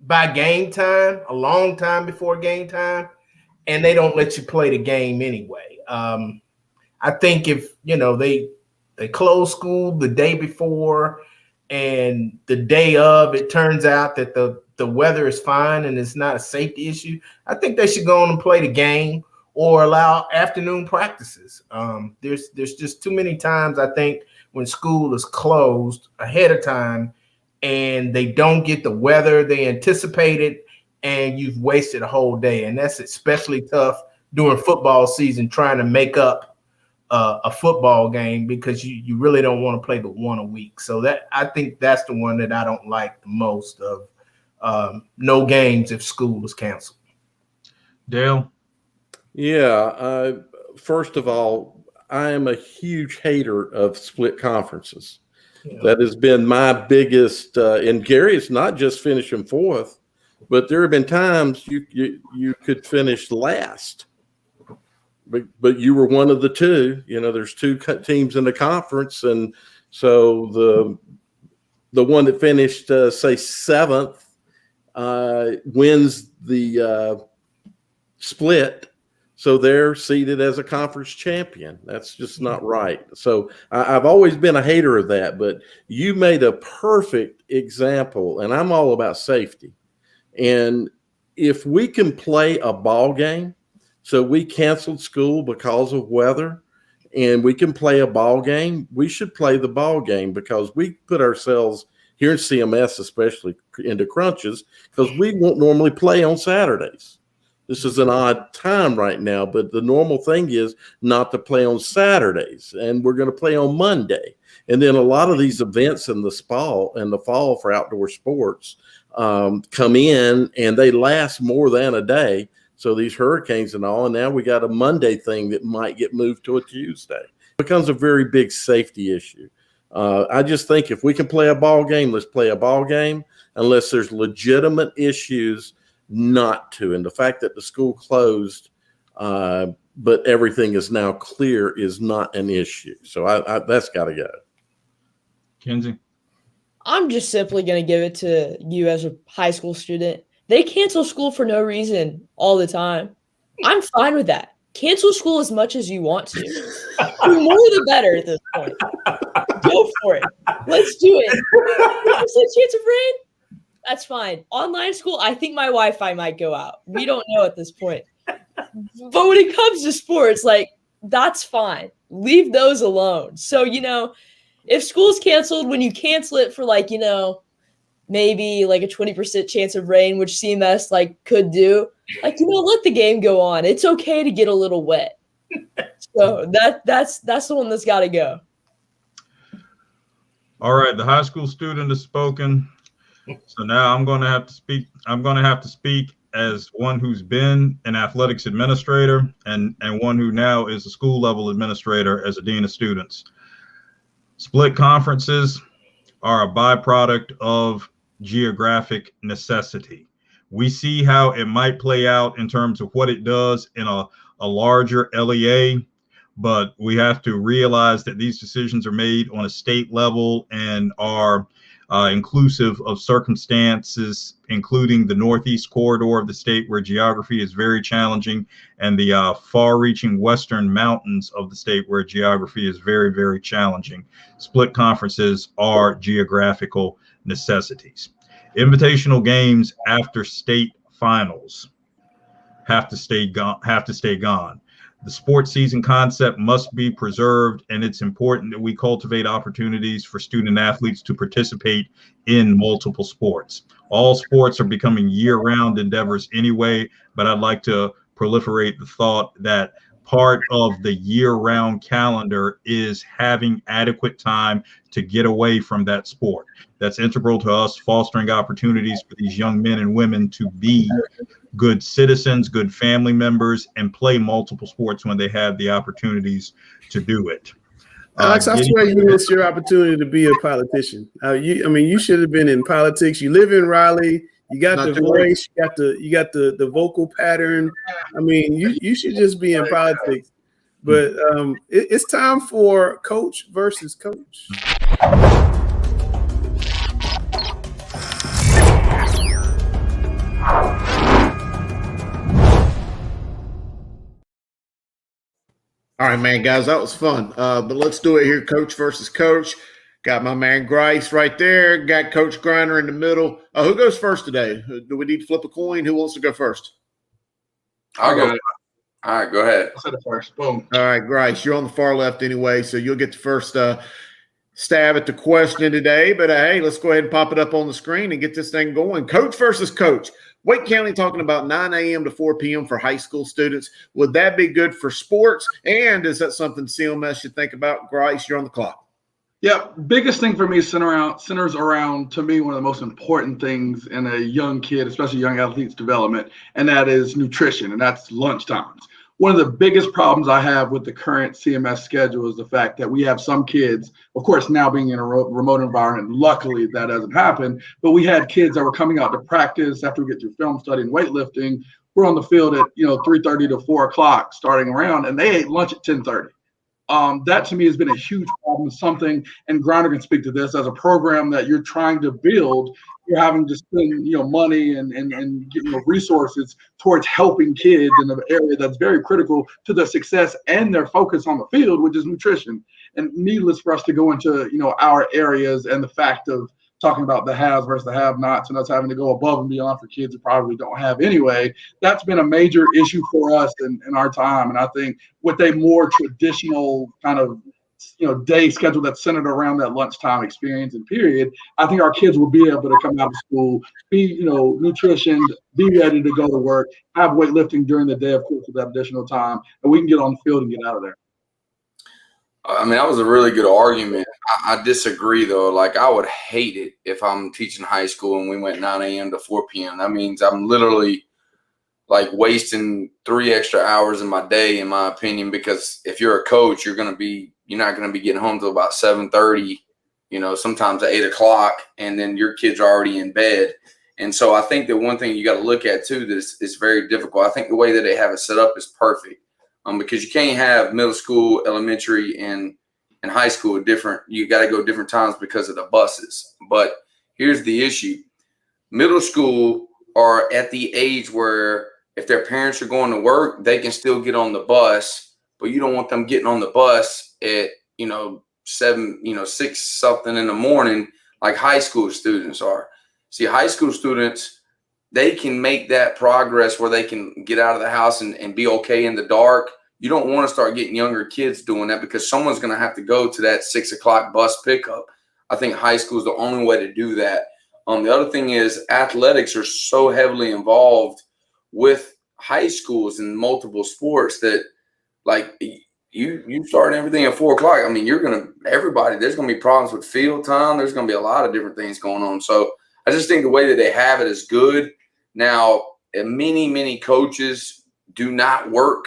by game time, a long time before game time, and they don't let you play the game anyway. I think if they close school the day before and the day of it turns out that the weather is fine and it's not a safety issue, I think they should go on and play the game or allow afternoon practices. There's just too many times, I think, when school is closed ahead of time and they don't get the weather they anticipated, and you've wasted a whole day. And that's especially tough during football season, trying to make up a football game, because you really don't want to play but one a week. So I think that's the one that I don't like the most, of no games if school is canceled. Dale? Yeah. First of all, I am a huge hater of split conferences. Yeah. That has been my biggest, and Gary, it's not just finishing fourth, but there have been times you could finish last, but you were one of the two. There's two teams in the conference, and so the one that finished say seventh wins the split, so they're seated as a conference champion. That's just not right. So I've always been a hater of that, but you made a perfect example, and I'm all about safety. And if we can play a ball game, so we canceled school because of weather, and we can play a ball game, we should play the ball game, because we put ourselves here in CMS especially into crunches, because we won't normally play on Saturdays. This is an odd time right now, but the normal thing is not to play on Saturdays, and we're going to play on Monday. And then a lot of these events in the fall for outdoor sports come in, and they last more than a day. So these hurricanes and all, and now we got a Monday thing that might get moved to a Tuesday. It becomes a very big safety issue. I just think if we can play a ball game, let's play a ball game, unless there's legitimate issues not to. And the fact that the school closed, but everything is now clear, is not an issue. So that's got to go. Kenzie? I'm just simply going to give it to you as a high school student. They cancel school for no reason all the time. I'm fine with that. Cancel school as much as you want to. The more the better at this point. Go for it. Let's do it. 100% chance of rain? That's fine. Online school, I think my Wi-Fi might go out. We don't know at this point. But when it comes to sports, that's fine. Leave those alone. So, if school's canceled, when you cancel it for maybe a 20% chance of rain, which CMS could do, let the game go on. It's okay to get a little wet. So that's the one that's got to go. All right, the high school student has spoken. So now I'm going to have to speak. I'm going to have to speak as one who's been an athletics administrator and one who now is a school level administrator as a dean of students. Split conferences are a byproduct of geographic necessity. We see how it might play out in terms of what it does in a larger LEA, but we have to realize that these decisions are made on a state level and are inclusive of circumstances, including the northeast corridor of the state where geography is very challenging, and the far-reaching western mountains of the state where geography is very, very challenging. Split conferences are geographical necessities. Invitational games after state finals have to stay gone. The sports season concept must be preserved, and it's important that we cultivate opportunities for student athletes to participate in multiple sports. All sports are becoming year-round endeavors anyway, but I'd like to proliferate the thought that part of the year-round calendar is having adequate time to get away from that sport. That's integral to us fostering opportunities for these young men and women to be good citizens, good family members, and play multiple sports when they have the opportunities to do it. Alex, I swear you missed your opportunity to be a politician. You should have been in politics. You live in Raleigh. You got the voice. You got the vocal pattern. I mean, you should just be in politics. But it's time for coach versus coach. All right, man, guys, that was fun. But let's do it here, coach versus coach. Got my man Grice right there. Got Coach Griner in the middle. Who goes first today? Do we need to flip a coin? Who wants to go first? I'll go. All right, go ahead. I said it first. Boom. All right, Grice, you're on the far left anyway, so you'll get the first stab at the question today. But hey, let's go ahead and pop it up on the screen and get this thing going. Coach versus coach. Wake County talking about 9 a.m. to 4 p.m. for high school students. Would that be good for sports? And is that something CMS should think about? Grice, you're on the clock. Yeah, biggest thing for me centers around, to me, one of the most important things in a young kid, especially young athlete's development, and that is nutrition, and that's lunch times. One of the biggest problems I have with the current CMS schedule is the fact that we have some kids, of course, now being in a remote environment, luckily that doesn't happen, but we had kids that were coming out to practice after we get through film study and weightlifting. We're on the field at 3:30 to 4 o'clock starting around, and they ate lunch at 10:30. That to me has been a huge problem, something, and Griner can speak to this, as a program that you're trying to build, you're having to spend money and resources towards helping kids in an area that's very critical to their success and their focus on the field, which is nutrition. And needless for us to go into our areas and the fact of talking about the haves versus the have-nots and us having to go above and beyond for kids who probably don't have anyway. That's been a major issue for us in our time. And I think with a more traditional kind of day schedule that's centered around that lunchtime experience and period, I think our kids will be able to come out of school, be nutritioned, be ready to go to work, have weightlifting during the day, of course, with that additional time, and we can get on the field and get out of there. I mean, that was a really good argument. I disagree, though. Like, I would hate it if I'm teaching high school and we went 9 a.m. to 4 p.m. That means I'm literally, wasting 3 extra hours in my day, in my opinion, because if you're a coach, you're not going to be getting home till about 7:30, sometimes at 8 o'clock, and then your kids are already in bed. And so I think that one thing you got to look at, too, that is very difficult. I think the way that they have it set up is perfect. Because you can't have middle school, elementary, and high school different. You got to go different times because of the buses. But here's the issue. Middle school are at the age where if their parents are going to work, they can still get on the bus, but you don't want them getting on the bus at, 6 something in the morning like high school students are. See, high school students, they can make that progress where they can get out of the house and be okay in the dark. You don't want to start getting younger kids doing that because someone's going to have to go to that 6 o'clock bus pickup. I think high school is the only way to do that. The other thing is athletics are so heavily involved with high schools in multiple sports that you start everything at 4 o'clock. I mean, there's going to be problems with field time. There's going to be a lot of different things going on. So I just think the way that they have it is good. Now, many, many coaches do not work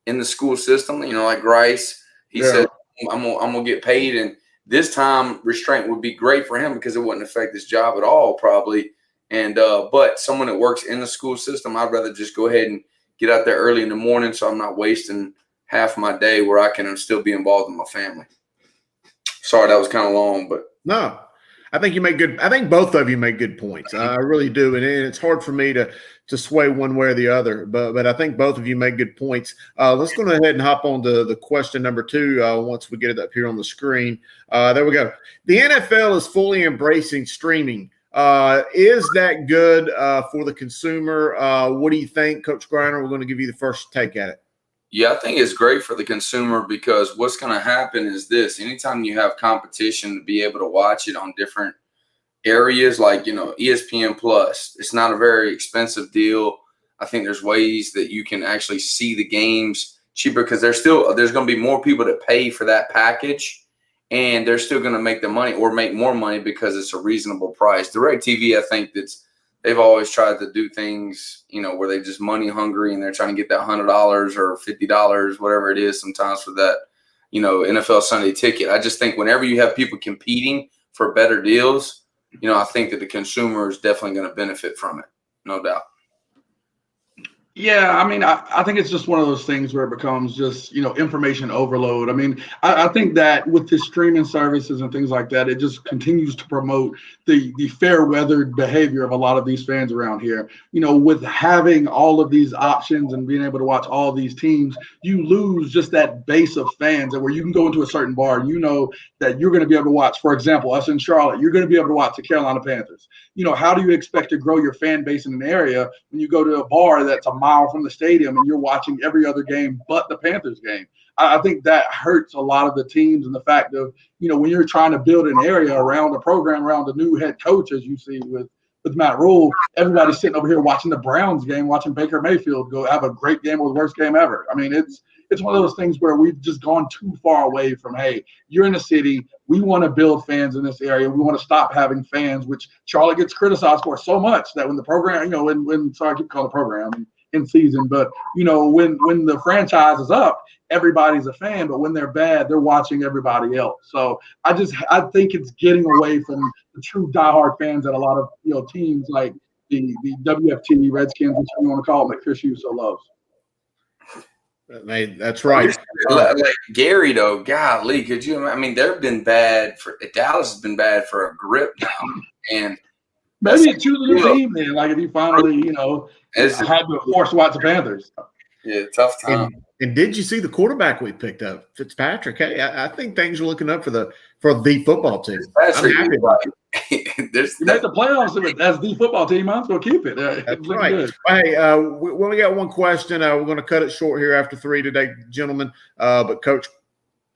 in the school system, like Grice. He said, I'm gonna get paid, and this time restraint would be great for him because it wouldn't affect his job at all, probably. And but someone that works in the school system, I'd rather just go ahead and get out there early in the morning so I'm not wasting half my day where I can still be involved in my family. Sorry, that was kind of long, but no. I think both of you make good points. I really do, and it's hard for me to sway one way or the other. But I think both of you make good points. Let's go ahead and hop on to the question number 2 once we get it up here on the screen. There we go. The NFL is fully embracing streaming. Is that good for the consumer? What do you think, Coach Griner? We're going to give you the first take at it. Yeah, I think it's great for the consumer because what's going to happen is this. Anytime you have competition to be able to watch it on different areas like, ESPN Plus, it's not a very expensive deal. I think there's ways that you can actually see the games cheaper because there's going to be more people that pay for that package, and they're still going to make the money or make more money because it's a reasonable price. DirecTV, I think they've always tried to do things, where they just money hungry and they're trying to get that $100 or $50, whatever it is sometimes for that, NFL Sunday ticket. I just think whenever you have people competing for better deals, I think that the consumer is definitely going to benefit from it, no doubt. Yeah, I mean, I think it's just one of those things where it becomes just, information overload. I mean, I think that with the streaming services and things like that, it just continues to promote the fair-weathered behavior of a lot of these fans around here. With having all of these options and being able to watch all these teams, you lose just that base of fans and where you can go into a certain bar, that you're going to be able to watch, for example, us in Charlotte, you're going to be able to watch the Carolina Panthers. How do you expect to grow your fan base in an area when you go to a bar that's a mile from the stadium and you're watching every other game but the Panthers game? I think that hurts a lot of the teams, and the fact of, when you're trying to build an area around a program, around a new head coach, as you see with Matt Rule, everybody's sitting over here watching the Browns game, watching Baker Mayfield go have a great game or the worst game ever. I mean, it's one of those things where we've just gone too far away from, hey, you're in the city. We want to build fans in this area. We want to stop having fans, which Charlotte gets criticized for so much that when the program, sorry, I keep calling the program in season, but, when the franchise is up, everybody's a fan, but when they're bad, they're watching everybody else. So I think it's getting away from the true diehard fans that a lot of, teams like the WFT Redskins, which you want to call them, that Chris Hughes so loves. That's right. Like Gary, though, golly, could you? I mean, they've been bad for Dallas has been bad for a grip now, and maybe choose a new team then. Like if you finally, had to force to watch the Panthers. Yeah, tough time. And did you see the quarterback we picked up, Fitzpatrick? Hey, I think things are looking up for the football team. I'm happy about it. You make the playoffs as the football team. Might as well keep it. That's right. Good. Hey, we only got one question. We're going to cut it short here after 3 today, gentlemen. But Coach,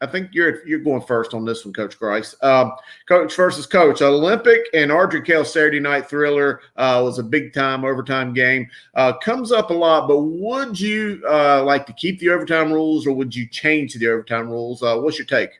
I think you're going first on this one, Coach Grice. Coach versus Coach. Olympic and Ardrey Saturday Night Thriller was a big-time overtime game. Comes up a lot, but would you like to keep the overtime rules, or would you change the overtime rules? What's your take?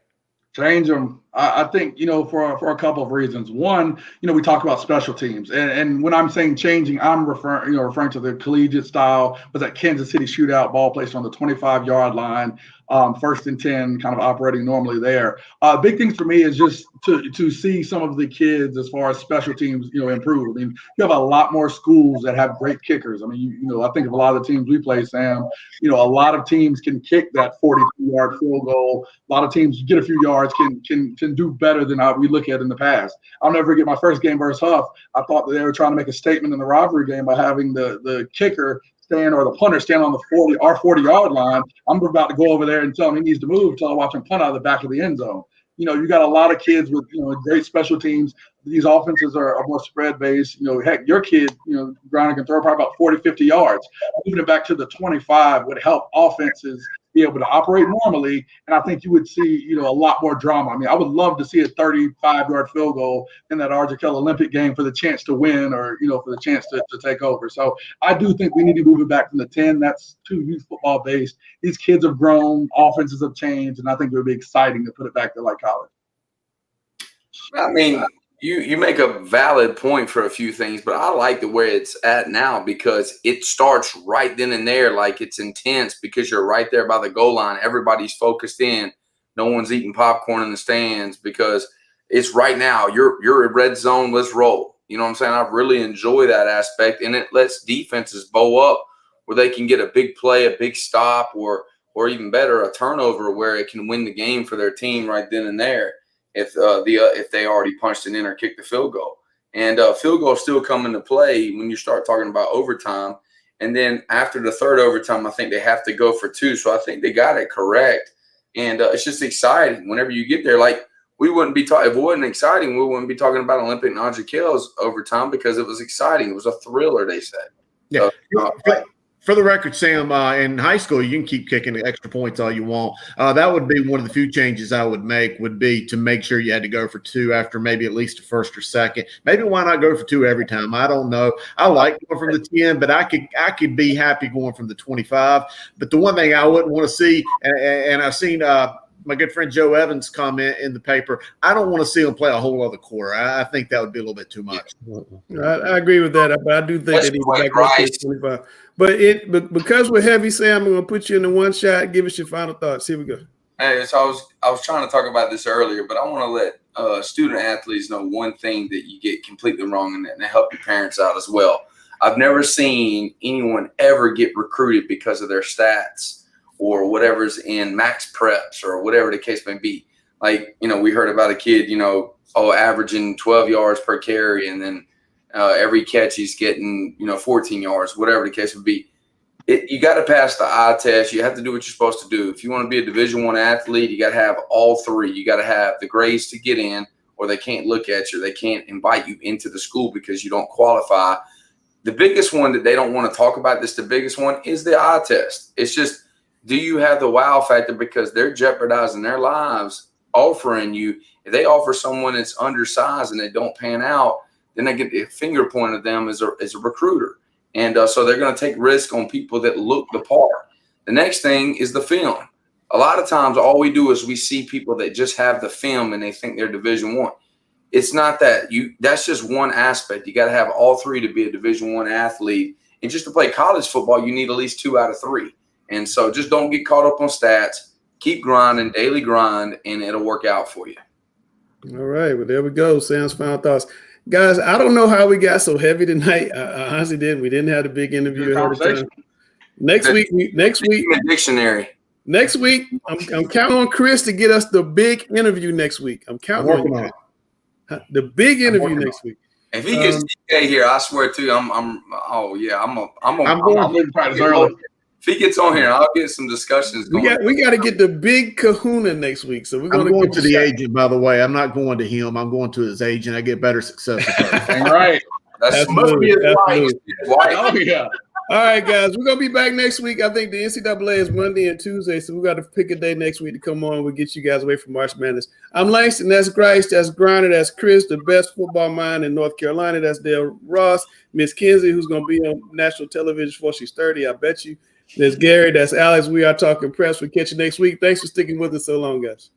Change them. I think, for a couple of reasons. One, we talk about special teams. And when I'm saying changing, I'm referring to the collegiate style, was that Kansas City shootout, ball placed on the 25-yard line, 1st and 10, kind of operating normally there. Big things for me is just to see some of the kids as far as special teams, improve. I mean, you have a lot more schools that have great kickers. I mean, I think of a lot of the teams we play, Sam, a lot of teams can kick that 42-yard field goal. A lot of teams get a few yards, can do better than we look at in the past. I'll never forget my first game versus Huff. I thought that they were trying to make a statement in the rivalry game by having the kicker stand, or the punter stand on the 40-yard line. I'm about to go over there and tell him he needs to move until I watch him punt out of the back of the end zone. You got a lot of kids with, great special teams. These offenses are more spread-based. Heck, your kid, Griner can throw probably about 40, 50 yards. Moving it back to the 25 would help offenses be able to operate normally, and I think you would see, a lot more drama. I mean, I would love to see a 35-yard field goal in that Ardrey Olympic game for the chance to win, or, for the chance to take over. So I do think we need to move it back from the 10. That's too youth football based. These kids have grown, offenses have changed, and I think it would be exciting to put it back to like college. I mean, you make a valid point for a few things, but I like the way it's at now because it starts right then and there. Like, it's intense because you're right there by the goal line. Everybody's focused in. No one's eating popcorn in the stands because it's right now. You're in red zone. Let's roll. You know what I'm saying? I really enjoy that aspect, and it lets defenses bow up where they can get a big play, a big stop, or even better, a turnover where it can win the game for their team right then and there. if they already punched it in or kicked the field goal. And field goals still come into play when you start talking about overtime. And then after the third overtime, I think they have to go for 2. So I think they got it correct. And it's just exciting whenever you get there. Like, we wouldn't be talking, if it wasn't exciting, we wouldn't be talking about Olympic Najee overtime because it was exciting. It was a thriller, they said. Yeah. For the record, Sam, in high school, you can keep kicking the extra points all you want. That would be one of the few changes I would make, would be to make sure you had to go for 2 after maybe at least a first or second. Maybe why not go for 2 every time? I don't know. I like going from the 10, but I could be happy going from the 25. But the one thing I wouldn't want to see, and I've seen my good friend Joe Evans comment in the paper, I don't want to see him play a whole other quarter. I think that would be a little bit too much. I agree with that, but I do think they need to back up to 25. But because we're heavy, Sam, I'm going to put you in the one shot. Give us your final thoughts. Here we go. Hey, so I was trying to talk about this earlier, but I want to let student athletes know one thing that you get completely wrong, and help your parents out as well. I've never seen anyone ever get recruited because of their stats or whatever's in max preps or whatever the case may be. Like, we heard about a kid, averaging 12 yards per carry, and then every catch he's getting, 14 yards, whatever the case would be. You got to pass the eye test. You have to do what you're supposed to do. If you want to be a Division I athlete, you got to have all 3. You got to have the grades to get in, or they can't look at you. They can't invite you into the school because you don't qualify. The biggest one that they don't want to talk about, the biggest one, is the eye test. It's just, do you have the wow factor? Because they're jeopardizing their lives offering you. If they offer someone that's undersized and they don't pan out, then they get the finger pointed at them as a recruiter. And so they're going to take risk on people that look the part. The next thing is the film. A lot of times all we do is we see people that just have the film and they think they're Division I. It's not that. That's just one aspect. You got to have all 3 to be a Division I athlete. And just to play college football, you need at least 2 out of 3. And so just don't get caught up on stats. Keep grinding, daily grind, and it'll work out for you. All right. Well, there we go. Sam's final thoughts. Guys, I don't know how we got so heavy tonight. I honestly didn't. We didn't have a big interview ahead of time. Next week, dictionary. Next week, I'm counting on Chris to get us the big interview next week. I'm counting on it. The big interview next week. If he gets DK here, I swear to you, I'm going to practice early. If he gets on here, I'll get some discussions going. We got to get the big kahuna next week. So we're going to the agent, by the way. I'm not going to him. I'm going to his agent. I get better success. Right. That's must be his wife. Oh, yeah. All right, guys. We're going to be back next week. I think the NCAA is Monday and Tuesday, so we got to pick a day next week to come on. We'll get you guys away from March Madness. I'm Langston. That's Grice. That's Griner. That's Chris, the best football mind in North Carolina. That's Dale Ross. Miss Kinsey, who's going to be on national television before she's 30, I bet you. There's Gary. That's Alex. We are talking press. We'll catch you next week. Thanks for sticking with us so long, guys.